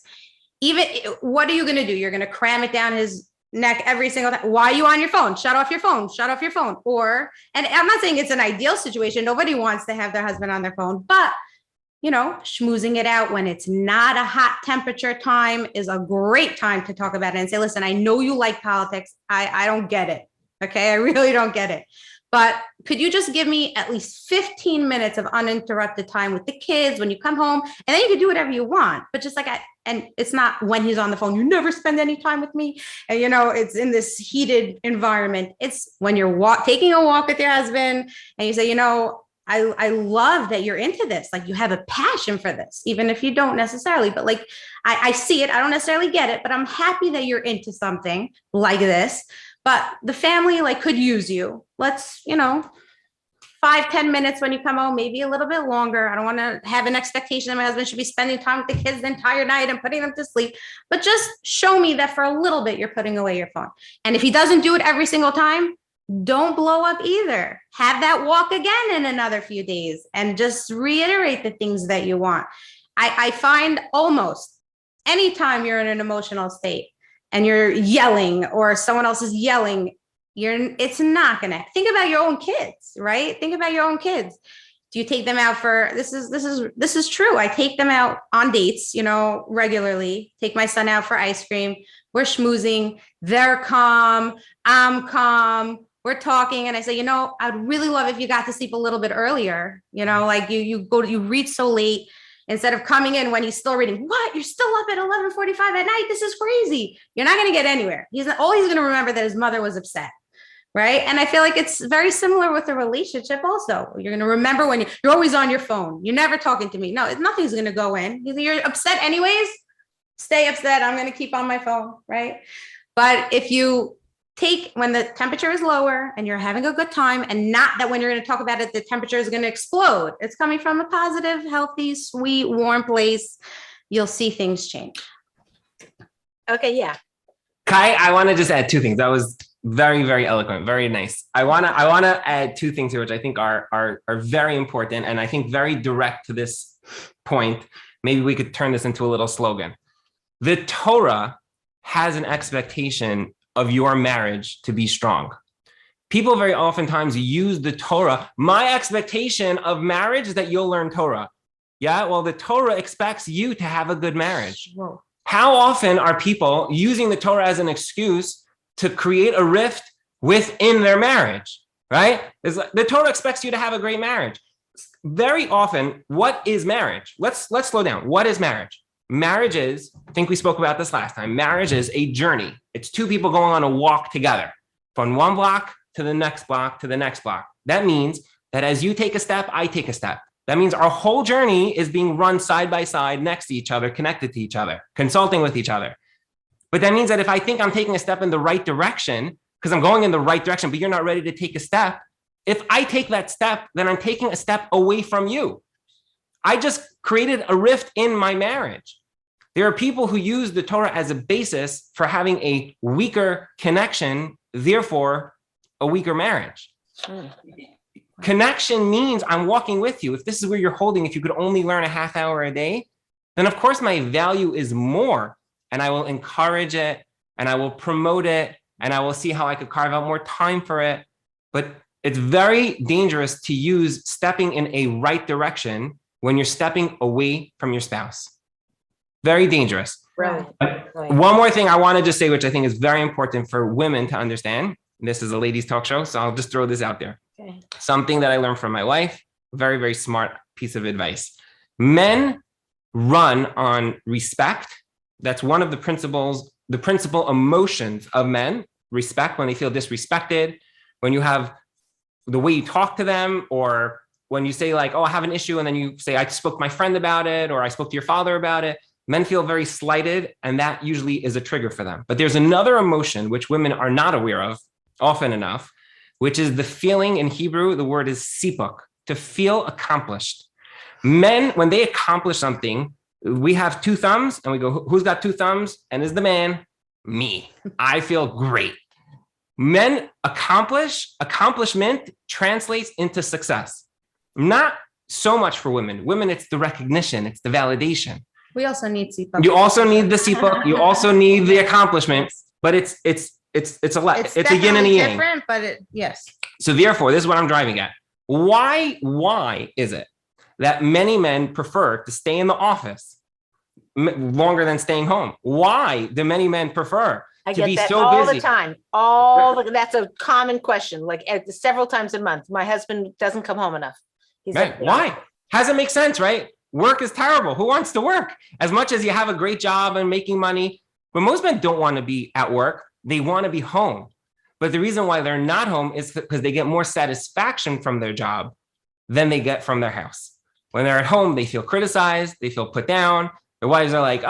Even what are you going to do? You're going to cram it down his neck every single time. Why are you on your phone? Shut off your phone. Or, and I'm not saying it's an ideal situation. Nobody wants to have their husband on their phone, but schmoozing it out when it's not a hot temperature time is a great time to talk about it and say, listen, I know you like politics. I don't get it. Okay. I really don't get it. But could you just give me at least 15 minutes of uninterrupted time with the kids when you come home? And then you can do whatever you want. But just and it's not when he's on the phone, you never spend any time with me. And, it's in this heated environment. It's when you're taking a walk with your husband and you say, I love that you're into this. Like you have a passion for this, even if you don't necessarily, but I see it. I don't necessarily get it, but I'm happy that you're into something like this. But the family could use you. Let's, 5-10 minutes when you come home, maybe a little bit longer. I don't want to have an expectation that my husband should be spending time with the kids the entire night and putting them to sleep, but just show me that for a little bit, you're putting away your phone. And if he doesn't do it every single time, don't blow up either. Have that walk again in another few days and just reiterate the things that you want. I find almost anytime you're in an emotional state and you're yelling or someone else is yelling, it's not gonna. Think about your own kids, right? Think about your own kids. Do you take them out for, this is true. I take them out on dates, regularly. Take my son out for ice cream. We're schmoozing. They're calm. I'm calm. We're talking. And I say, I'd really love if you got to sleep a little bit earlier. You read so late instead of coming in when he's still reading. What? You're still up at 11:45 at night? This is crazy. You're not going to get anywhere. He's going to remember that his mother was upset. Right. And I feel like it's very similar with a relationship also. You're going to remember when you're always on your phone. You're never talking to me. No, nothing's going to go in. You're upset anyways. Stay upset. I'm going to keep on my phone. Right. But if you when the temperature is lower and you're having a good time, and not that when you're going to talk about it, the temperature is going to explode. It's coming from a positive, healthy, sweet, warm place. You'll see things change. Okay. Yeah. Kai, I want to just add two things. That was very, very eloquent, very nice. I want to add two things here, which I think are very important, and I think very direct to this point. Maybe we could turn this into a little slogan. The Torah has an expectation of your marriage to be strong. People very oftentimes use the Torah. My expectation of marriage is that you'll learn Torah. Yeah, well, the Torah expects you to have a good marriage. Whoa. How often are people using the Torah as an excuse to create a rift within their marriage, right? The Torah expects you to have a great marriage. Very often, what is marriage? Let's slow down. What is marriage? Marriage is, I think we spoke about this last time, marriage is a journey. It's two people going on a walk together from one block to the next block to the next block. That means that as you take a step, I take a step. That means our whole journey is being run side by side, next to each other, connected to each other, consulting with each other. But that means that if I think I'm taking a step in the right direction, because I'm going in the right direction, but you're not ready to take a step, If I take that step, then I'm taking a step away from you. I just created a rift in my marriage. There are people who use the Torah as a basis for having a weaker connection, therefore a weaker marriage. Connection means I'm walking with you. If this is where you're holding, if you could only learn a half hour a day, then of course my value is more, and I will encourage it, and I will promote it, and I will see how I could carve out more time for it. But it's very dangerous to use stepping in a right direction when you're stepping away from your spouse. Very dangerous. Right. One more thing I want to just say, which I think is very important for women to understand. This is a ladies talk show, so I'll just throw this out there. Okay. Something that I learned from my wife, very, very smart piece of advice. Men run on respect. That's one of the principles, the principal emotions of men. Respect, when they feel disrespected, when you have the way you talk to them, or when you say like, oh, I have an issue, and then you say, I spoke to my friend about it, or I spoke to your father about it. Men feel very slighted, and that usually is a trigger for them. But there's another emotion which women are not aware of often enough, which is the feeling. In Hebrew, the word is sipuk, to feel accomplished. Men, when they accomplish something, we have two thumbs, and we go, who's got two thumbs? And is the man? Me. I feel great. Men accomplishment translates into success. Not so much for women. Women, it's the recognition, it's the validation. We also need sipuk. You also need the sipuk. You also need the accomplishment. But it's a yin and a yang. Different, but yes. So therefore, this is what I'm driving at. Why is it that many men prefer to stay in the office longer than staying home? Why do many men prefer I to get be that so all busy? the time. That's a common question. Like several times a month, my husband doesn't come home enough. He's Right. like, Why? Hasn't make sense, right? Work is terrible. Who wants to work? As much as you have a great job and making money, but most men don't want to be at work. They want to be home. But the reason why they're not home is because they get more satisfaction from their job than they get from their house. When they're at home, they feel criticized, they feel put down. Their wives are like,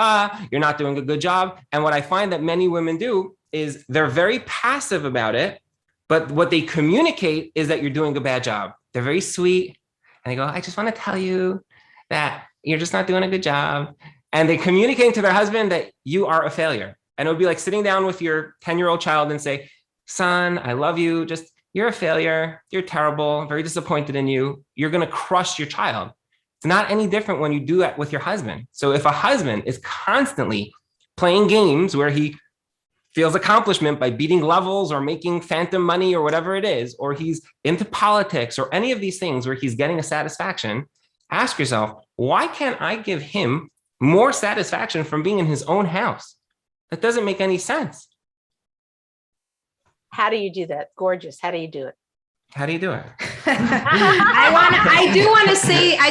you're not doing a good job. And what I find that many women do is they're very passive about it, but what they communicate is that you're doing a bad job. They're very sweet. And they go, I just want to tell you that you're just not doing a good job. And they communicate to their husband that you are a failure. And it would be like sitting down with your 10-year-old child and say, son, I love you. Just, you're a failure. You're terrible. I'm very disappointed in you. You're going to crush your child. It's not any different when you do that with your husband. So if a husband is constantly playing games where he feels accomplishment by beating levels or making phantom money or whatever it is, or he's into politics or any of these things where he's getting a satisfaction, ask yourself, why can't I give him more satisfaction from being in his own house? That doesn't make any sense. how do you do that? Gorgeous. How do you do it? How do you do it? I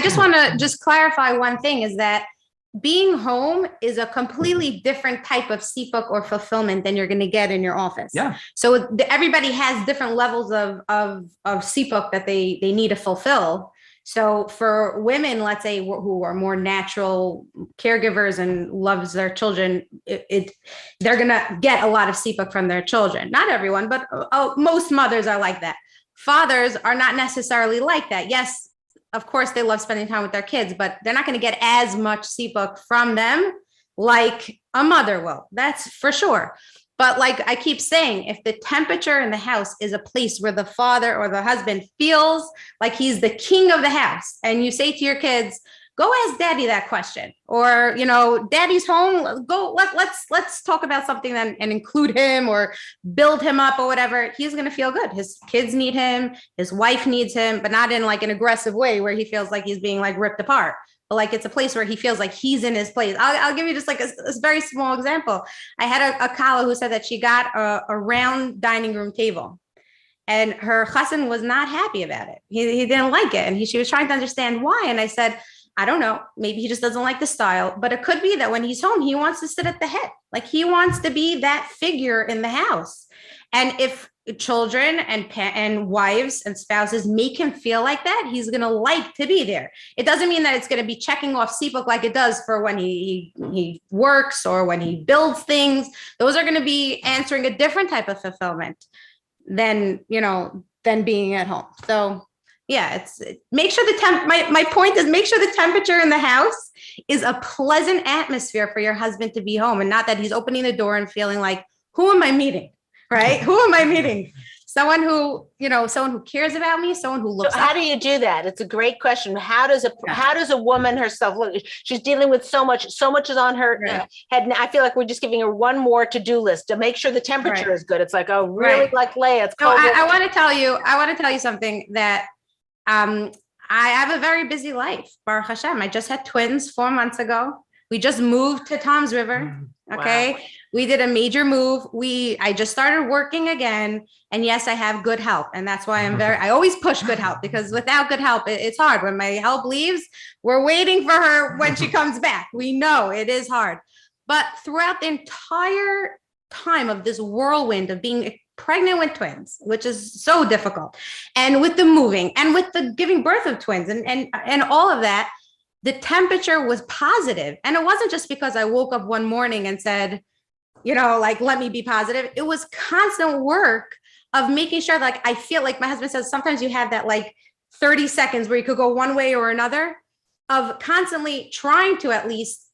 just want to just clarify one thing, is that being home is a completely different type of sipuk or fulfillment than you're going to get in your office. Yeah. So everybody has different levels of sipuk that they need to fulfill. So for women, let's say, who are more natural caregivers and loves their children, they're going to get a lot of sipuk from their children. Not everyone, but most mothers are like that. Fathers are not necessarily like that. Yes, of course, they love spending time with their kids, but they're not going to get as much sipuk from them like a mother will. That's for sure. But like I keep saying, if the temperature in the house is a place where the father or the husband feels like he's the king of the house, and you say to your kids, go ask daddy that question, or, daddy's home, go, let's talk about something then and include him or build him up or whatever, he's going to feel good. His kids need him. His wife needs him, but not in like an aggressive way where he feels like he's being like ripped apart. But like it's a place where he feels like he's in his place. I'll give you just like a very small example. I had a Kala who said that she got a round dining room table, and her chassan was not happy about it. He didn't like it, and she was trying to understand why. And I said, I don't know, maybe he just doesn't like the style, but it could be that when he's home, he wants to sit at the head. Like he wants to be that figure in the house. And if children and wives and spouses make him feel like that, he's going to like to be there. It doesn't mean that it's going to be checking off sipuk like it does for when he works or when he builds things. Those are going to be answering a different type of fulfillment than, than being at home. So yeah, make sure my point is make sure the temperature in the house is a pleasant atmosphere for your husband to be home, and not that he's opening the door and feeling like, who am I meeting? Right? Who am I meeting? Someone who cares about me, someone who looks. So how do you do that? It's a great question. How does a woman herself look? She's dealing with so much is on her head. And I feel like we're just giving her one more to-do list to make sure the temperature is good. It's like, oh, really? Like Leah, it's cold. I want to tell you something that I have a very busy life. Baruch Hashem. I just had twins 4 months ago. We just moved to Tom's River. Okay. Wow. We did a major move. I just started working again. And yes, I have good help. And that's why I always push good help, because without good help, it's hard. When my help leaves, we're waiting for her when she comes back. We know it is hard. But throughout the entire time of this whirlwind of being pregnant with twins, which is so difficult, and with the moving and with the giving birth of twins and all of that, the temperature was positive. And it wasn't just because I woke up one morning and said, let me be positive. It was constant work of making sure, I feel like my husband says, sometimes you have that 30 seconds where you could go one way or another, of constantly trying to at least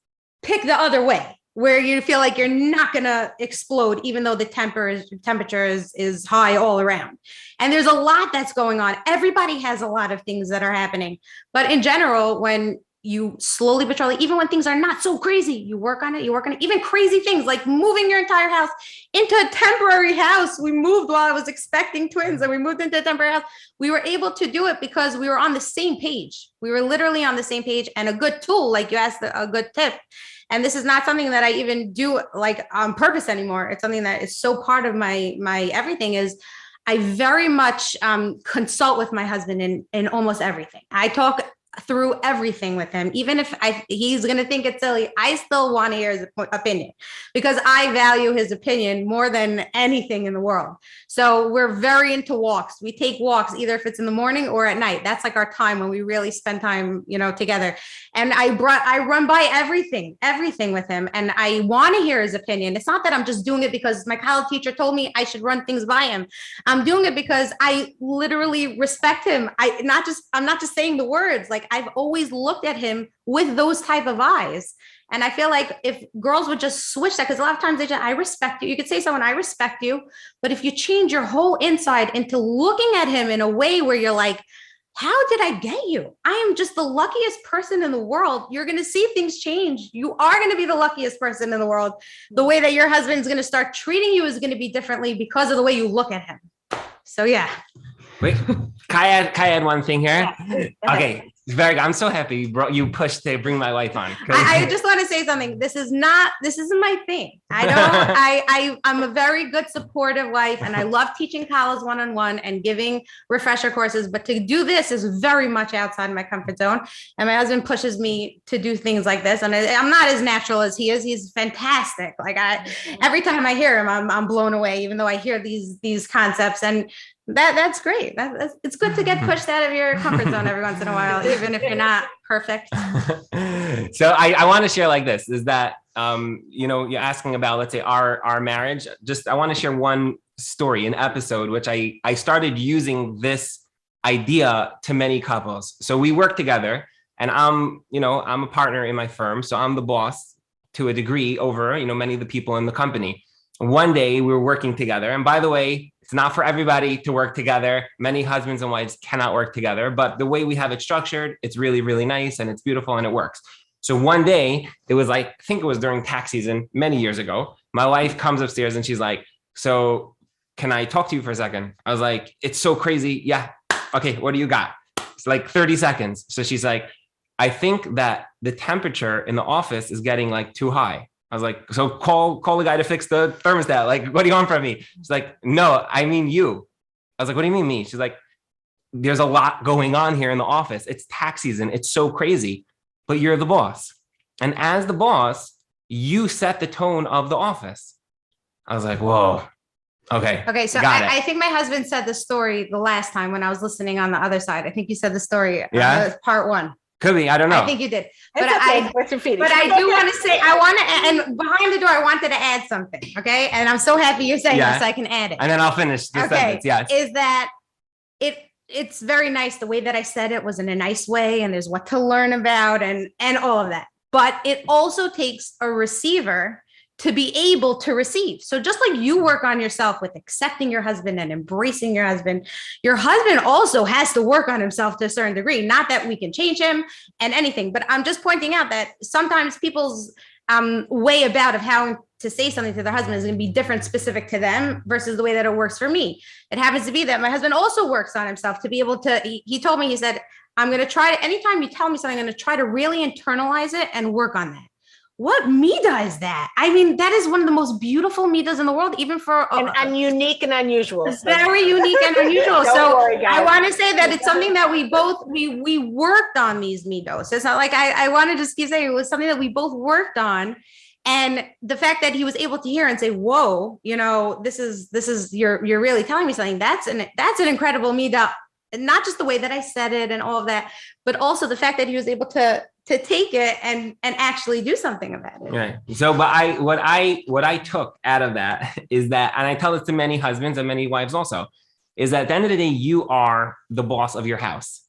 pick the other way, where you feel like you're not going to explode, even though the temperature is high all around. And there's a lot that's going on. Everybody has a lot of things that are happening. But in general, when you slowly but surely, even when things are not so crazy, you work on it, even crazy things like moving your entire house into a temporary house. We moved while I was expecting twins, and we moved into a temporary house. We were able to do it because we were on the same page. We were literally on the same page, and a good tool, like you asked, a good tip. And this is not something that I even do on purpose anymore. It's something that is so part of my everything. Is I very much consult with my husband in almost everything. I talk through everything with him. Even if he's going to think it's silly, I still want to hear his opinion, because I value his opinion more than anything in the world. So we're very into walks. We take walks, either if it's in the morning or at night. That's our time when we really spend time, together. And I run by everything with him, and I want to hear his opinion. It's not that I'm just doing it because my college teacher told me I should run things by him. I'm doing it because I literally respect him. I'm not just saying the words. I've always looked at him with those type of eyes. And I feel like if girls would just switch that, because a lot of times I respect you. You could say someone, I respect you. But if you change your whole inside into looking at him in a way where you're like, how did I get you? I am just the luckiest person in the world. You're going to see things change. You are going to be the luckiest person in the world. The way that your husband's going to start treating you is going to be differently because of the way you look at him. So yeah. Wait, can I add one thing here? Yeah. Okay. I'm so happy you pushed to bring my wife on. I just want to say something. This isn't my thing. I'm a very good supportive wife, and I love teaching college one-on-one and giving refresher courses, but to do this is very much outside my comfort zone. And my husband pushes me to do things like this. And I'm not as natural as he is. He's fantastic. Every time I hear him, I'm blown away, even though I hear these concepts. And that's great. It's good to get pushed out of your comfort zone every once in a while, even if you're not perfect. So I want to share this, is that, you're asking about, let's say, our marriage. I want to share one story, an episode, which I started using this idea to many couples. So we work together, and I'm a partner in my firm. So I'm the boss to a degree over, many of the people in the company. One day we were working together. And by the way, it's not for everybody to work together. Many husbands and wives cannot work together, but the way we have it structured, it's really, really nice, and it's beautiful, and it works. So one day, it was I think it was during tax season many years ago, my wife comes upstairs and she's like, so can I talk to you for a second? I was like, it's so crazy. Yeah. Okay. What do you got? It's 30 seconds. So she's like, I think that the temperature in the office is getting too high. I was like, so call the guy to fix the thermostat. What do you want from me? She's like, no, I mean you. I was like, what do you mean me? She's like, there's a lot going on here in the office. It's tax season. It's so crazy, but you're the boss. And as the boss, you set the tone of the office. I was like, whoa. Okay. So I think my husband said the story the last time when I was listening on the other side. I think you said the story. Yeah. Part one. Could be. I don't know. I think you did. But I do want to say, and behind the door, I wanted to add something. Okay. And I'm so happy you're saying this, so I can add it. And then I'll finish the sentence. Yes. Is that it's very nice. The way that I said it was in a nice way, and there's what to learn about and all of that. But it also takes a receiver to be able to receive. So just like you work on yourself with accepting your husband and embracing your husband also has to work on himself to a certain degree. Not that we can change him and anything, but I'm just pointing out that sometimes people's way about of how to say something to their husband is going to be different, specific to them versus the way that it works for me. It happens to be that my husband also works on himself to be able to, he told me, he said, I'm going to try to, anytime you tell me something, I'm going to try to really internalize it and work on that. What midah is that? I mean, that is one of the most beautiful midahs in the world, even for and unique and unusual. It's very unique and unusual. Don't worry, guys. I want to say that it's something that we both we worked on these midos. It's not like I want to just keep saying it was something that we both worked on, and the fact that he was able to hear and say, "Whoa, you know, this is you're really telling me something." That's an incredible midah. Not just the way that I said it and all of that, but also the fact that he was able to take it and actually do something about it. Right. So, but what I took out of that is that, and I tell this to many husbands and many wives also, is that at the end of the day, you are the boss of your house.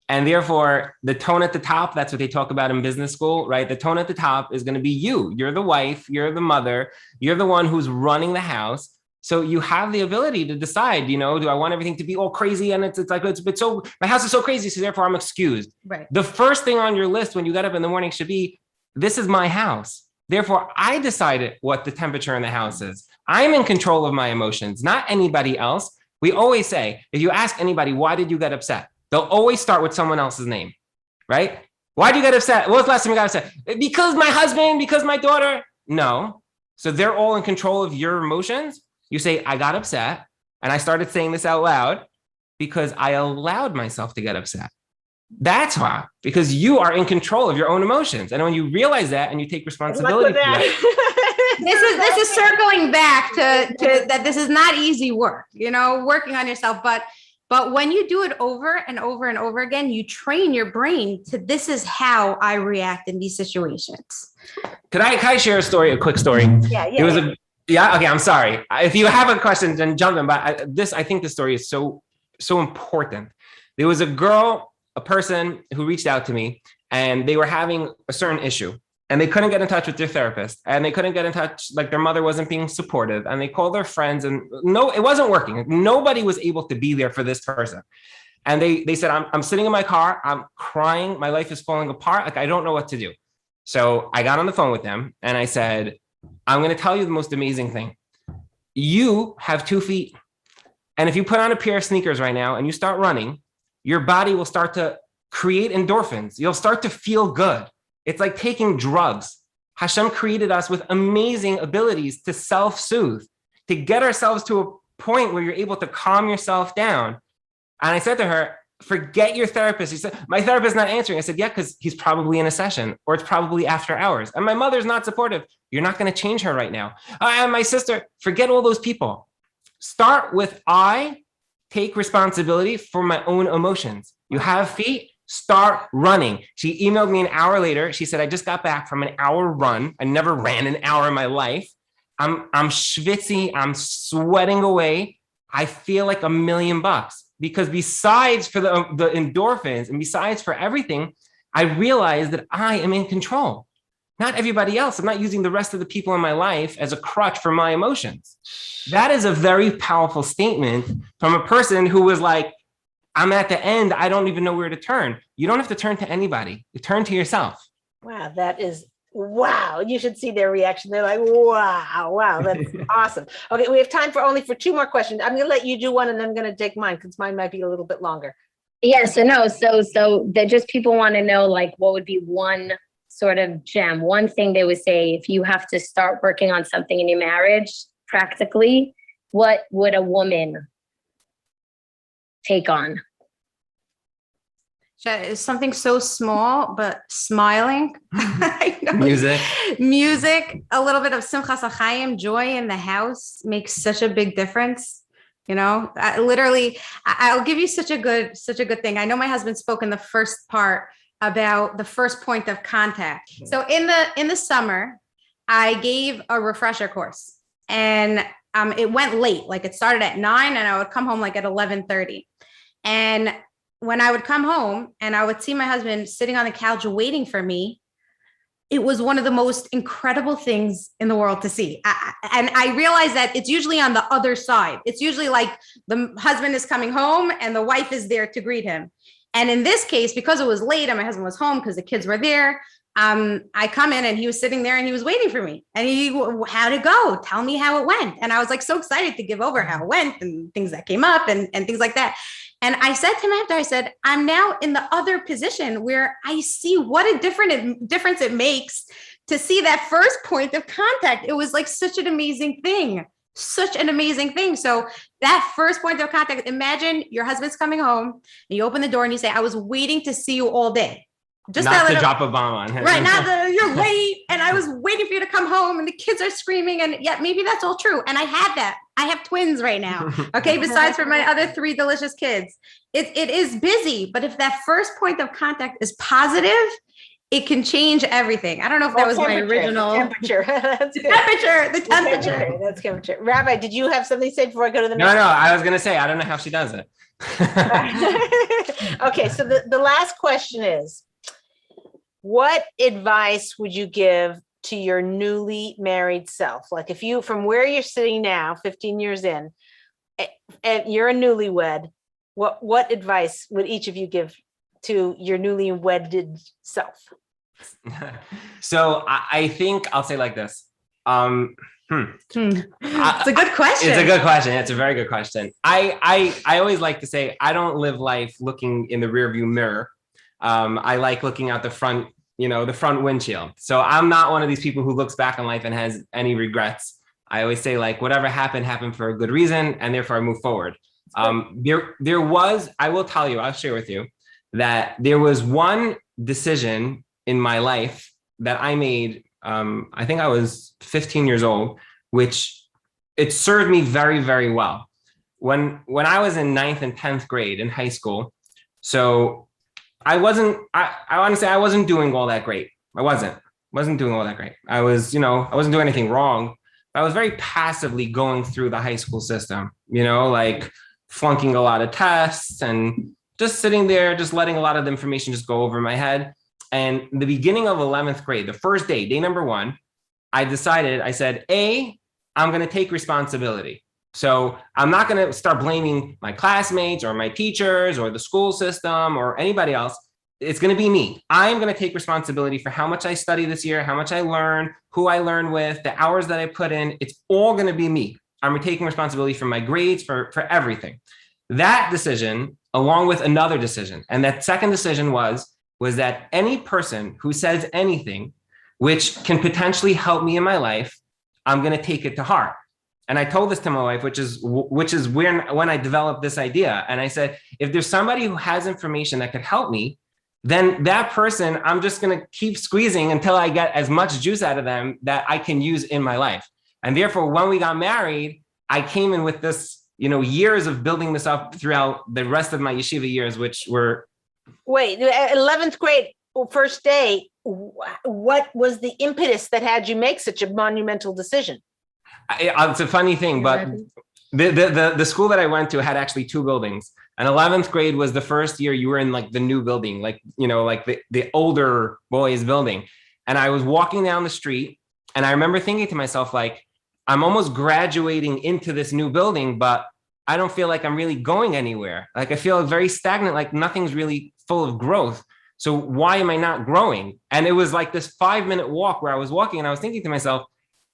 And therefore, the tone at the top, that's what they talk about in business school, right? The tone at the top is going to be you. You're the wife, you're the mother, you're the one who's running the house. So you have the ability to decide, you know, do I want everything to be all crazy? And it's like, but so my house is so crazy, so therefore I'm excused. Right. The first thing on your list when you get up in the morning should be, this is my house. Therefore, I decided what the temperature in the house is. I'm in control of my emotions, not anybody else. We always say, if you ask anybody, why did you get upset? They'll always start with someone else's name, right? Why did you get upset? What was the last time you got upset? Because my husband, because my daughter. No. So they're all in control of your emotions. You say, I got upset, and I started saying this out loud because I allowed myself to get upset. That's why, because you are in control of your own emotions. And when you realize that and you take responsibility for that. This is circling back to that this is not easy work, you know, working on yourself. But when you do it over and over and over again, you train your brain to, this is how I react in these situations. Can I share a quick story? Yeah. Yeah. Okay. I'm sorry. If you have a question, then jump in. But I think the story is so important. There was a person who reached out to me, and they were having a certain issue, and they couldn't get in touch with their therapist, and they couldn't get in touch. Like, their mother wasn't being supportive, and they called their friends, and no, it wasn't working. Nobody was able to be there for this person. And they said, I'm sitting in my car. I'm crying. My life is falling apart. Like, I don't know what to do. So I got on the phone with them, and I said, I'm going to tell you the most amazing thing. You have 2 feet. And if you put on a pair of sneakers right now and you start running, your body will start to create endorphins. You'll start to feel good. It's like taking drugs. Hashem created us with amazing abilities to self-soothe, to get ourselves to a point where you're able to calm yourself down. And I said to her, forget your therapist. He said, my therapist is not answering. I said, yeah, because he's probably in a session, or it's probably after hours. And my mother's not supportive. You're not going to change her right now. And my sister, forget all those people. Start with, I take responsibility for my own emotions. You have feet, start running. She emailed me an hour later. She said, I just got back from an hour run. I never ran an hour in my life. I'm schwitzy. I'm sweating away. I feel like $1 million. Because besides for the endorphins and besides for everything, I realized that I am in control, not everybody else. I'm not using the rest of the people in my life as a crutch for my emotions. That is a very powerful statement from a person who was like, I'm at the end. I don't even know where to turn. You don't have to turn to anybody. You turn to yourself. Wow, that is, wow. You should see their reaction. They're like, wow, that's awesome. Okay, we have time for 2 more questions. I'm going to let you do one, and then I'm going to take mine because mine might be a little bit longer. Yeah, so that just people want to know, like, what would be one sort of gem, one thing they would say if you have to start working on something in your marriage, practically, what would a woman take on? Something so small, but smiling. Music, a little bit of simchas achayim, joy in the house makes such a big difference. You know, I'll give you such a good thing. I know my husband spoke in the first part about the first point of contact. So in the summer, I gave a refresher course, and it went late. Like, it started at 9 and I would come home like at 11:30. And when I would come home and I would see my husband sitting on the couch waiting for me, it was one of the most incredible things in the world to see. And I realized that it's usually on the other side. It's usually like the husband is coming home and the wife is there to greet him. And in this case, because it was late and my husband was home because the kids were there, I come in and he was sitting there and he was waiting for me. And how'd it go? Tell me how it went. And I was like so excited to give over how it went and things that came up and things like that. And I said to him after, I said, I'm now in the other position where I see what a difference it makes to see that first point of contact. It was like such an amazing thing. Such an amazing thing. So that first point of contact, imagine your husband's coming home and you open the door and you say, I was waiting to see you all day. Just not to drop a bomb on him. Right. Now you're late and I was waiting for you to come home and the kids are screaming. And yeah, maybe that's all true. And I had that. I have twins right now. Okay. Besides for my other 3 delicious kids, it is busy. But if that first point of contact is positive, it can change everything. I don't know if that was my original temperature. The temperature. That's temperature. Rabbi, did you have something to say before I go to the next? No, I was going to say, I don't know how she does it. Okay. So the last question is, what advice would you give to your newly married self? Like if you, from where you're sitting now, 15 years in, and you're a newlywed, what advice would each of you give to your newly wedded self? So I think I'll say like this. It's a good question. It's a good question. It's a very good question. I always like to say, I don't live life looking in the rearview mirror. I like looking out the front, the front windshield. So I'm not one of these people who looks back on life and has any regrets. I always say like, whatever happened for a good reason. And therefore I move forward. There was, I will tell you, I'll share with you that there was one decision in my life that I made. I think I was 15 years old, which it served me very, very well. When I was in 9th and 10th grade in high school. So I want to say I wasn't doing all that great. I wasn't doing all that great. I wasn't doing anything wrong. I was very passively going through the high school system, like flunking a lot of tests and just sitting there, just letting a lot of the information just go over my head. And the beginning of 11th grade, the first day number 1, I said, I'm going to take responsibility. So I'm not going to start blaming my classmates or my teachers or the school system or anybody else. It's going to be me. I'm going to take responsibility for how much I study this year, how much I learn, who I learn with, the hours that I put in. It's all going to be me. I'm taking responsibility for my grades, for everything. That decision, along with another decision, and that second decision was that any person who says anything which can potentially help me in my life, I'm going to take it to heart. And I told this to my wife, which is when I developed this idea. And I said, if there's somebody who has information that could help me, then that person, I'm just going to keep squeezing until I get as much juice out of them that I can use in my life. And therefore, when we got married, I came in with this, years of building this up throughout the rest of my yeshiva years, which were. Wait, 11th grade, first day, what was the impetus that had you make such a monumental decision? It's a funny thing, but the school that I went to had actually 2 buildings. And 11th grade was the first year you were in like the new building, like the older boys building. And I was walking down the street and I remember thinking to myself, like, I'm almost graduating into this new building, but I don't feel like I'm really going anywhere. Like I feel very stagnant, like nothing's really full of growth. So why am I not growing? And it was like this 5-minute walk where I was walking and I was thinking to myself,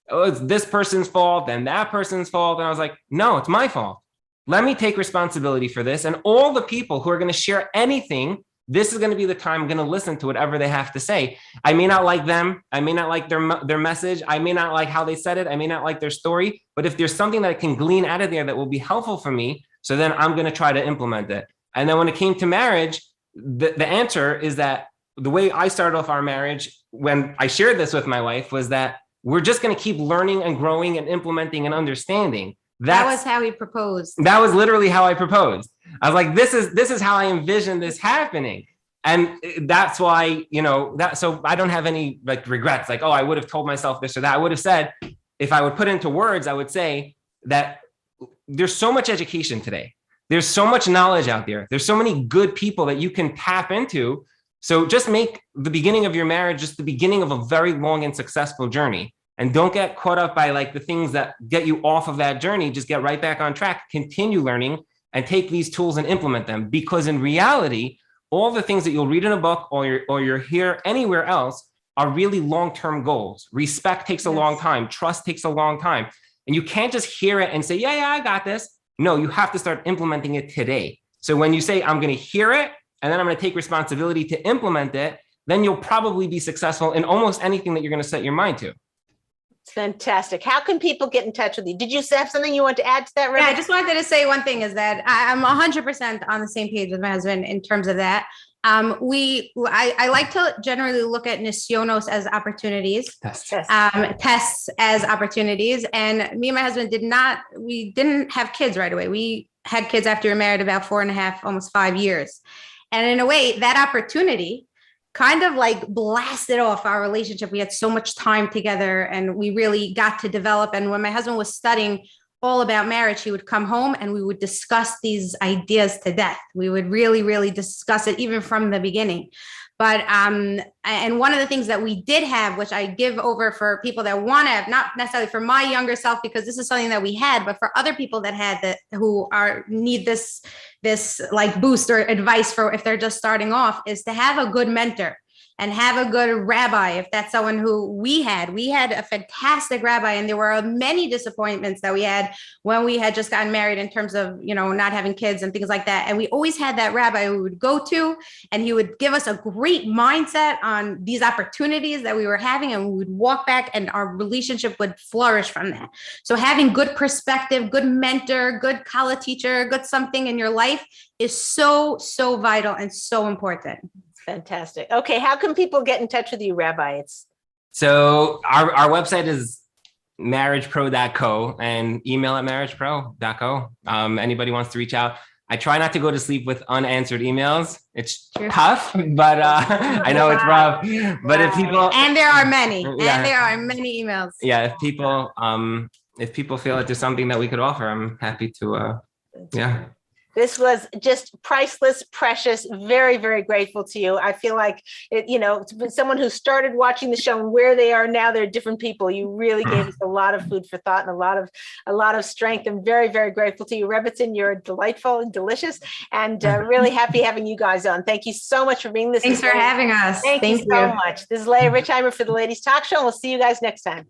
oh, it's this person's fault and that person's fault. And I was like, no, it's my fault. Let me take responsibility for this. And all the people who are going to share anything, this is going to be the time I'm going to listen to whatever they have to say. I may not like them. I may not like their message. I may not like how they said it. I may not like their story. But if there's something that I can glean out of there that will be helpful for me, so then I'm going to try to implement it. And then when it came to marriage, the answer is that the way I started off our marriage, when I shared this with my wife, was that we're just going to keep learning and growing and implementing and understanding. That was how he proposed. That was literally how I proposed. I was like, this is how I envision this happening. And that's why, so I don't have any like regrets, like, oh, I would have told myself this or that. I would have said, if I would put into words, I would say that there's so much education today. There's so much knowledge out there. There's so many good people that you can tap into. So just make the beginning of your marriage just the beginning of a very long and successful journey. And don't get caught up by like the things that get you off of that journey. Just get right back on track, continue learning, and take these tools and implement them. Because in reality, all the things that you'll read in a book or you're hear anywhere else are really long-term goals. Respect takes a long time. Trust takes a long time. And you can't just hear it and say, yeah, I got this. No, you have to start implementing it today. So when you say, I'm going to hear it, and then I'm going to take responsibility to implement it, then you'll probably be successful in almost anything that you're going to set your mind to. Fantastic. How can people get in touch with you? Did you have something you want to add to that, Rebecca? Yeah, I just wanted to say one thing is that I'm 100% on the same page with my husband in terms of that. I like to generally look at nisyonos as opportunities, tests as opportunities. And me and my husband we didn't have kids right away. We had kids after we were married about 4.5, almost 5 years. And in a way, that opportunity kind of like blasted off our relationship. We had so much time together and we really got to develop. And when my husband was studying all about marriage, he would come home and we would discuss these ideas to death. We would really, really discuss it even from the beginning. But, and one of the things that we did have, which I give over for people that want to have, not necessarily for my younger self, because this is something that we had, but for other people that had that, who need this like boost or advice for if they're just starting off, is to have a good mentor and have a good rabbi. If that's someone who we had a fantastic rabbi, and there were many disappointments that we had when we had just gotten married in terms of, not having kids and things like that. And we always had that rabbi we would go to, and he would give us a great mindset on these opportunities that we were having, and we would walk back and our relationship would flourish from that. So having good perspective, good mentor, good college teacher, good something in your life is so, so vital and so important. Fantastic. Okay. How can people get in touch with you, Rabbi? So our website is marriagepro.co and email at marriagepro.co. Anybody wants to reach out. I try not to go to sleep with unanswered emails. It's tough, but I know it's rough. But if people, and there are many, emails. Yeah. If people feel that there's something that we could offer, I'm happy to, This was just priceless, precious, very, very grateful to you. I feel like, someone who started watching the show and where they are now, they're different people. You really gave us a lot of food for thought and a lot of strength. I'm very, very grateful to you. Rebbetzin, you're delightful and delicious, and really happy having you guys on. Thank you so much for being this. Thanks for having us. Thank you so much. This is Leah Richeimer for the Ladies Talk Show, and we'll see you guys next time.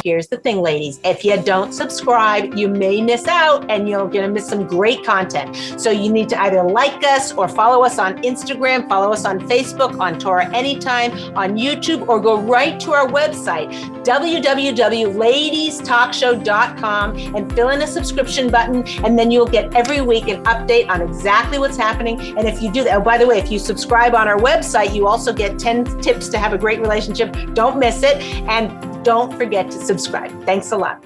Here's the thing, ladies. If you don't subscribe, you may miss out and you're going to miss some great content. So you need to either like us or follow us on Instagram, follow us on Facebook, on Torah Anytime, on YouTube, or go right to our website, www.ladiestalkshow.com, and fill in a subscription button. And then you'll get every week an update on exactly what's happening. And if you do that, oh, by the way, if you subscribe on our website, you also get 10 tips to have a great relationship. Don't miss it. And don't forget to subscribe. Thanks a lot.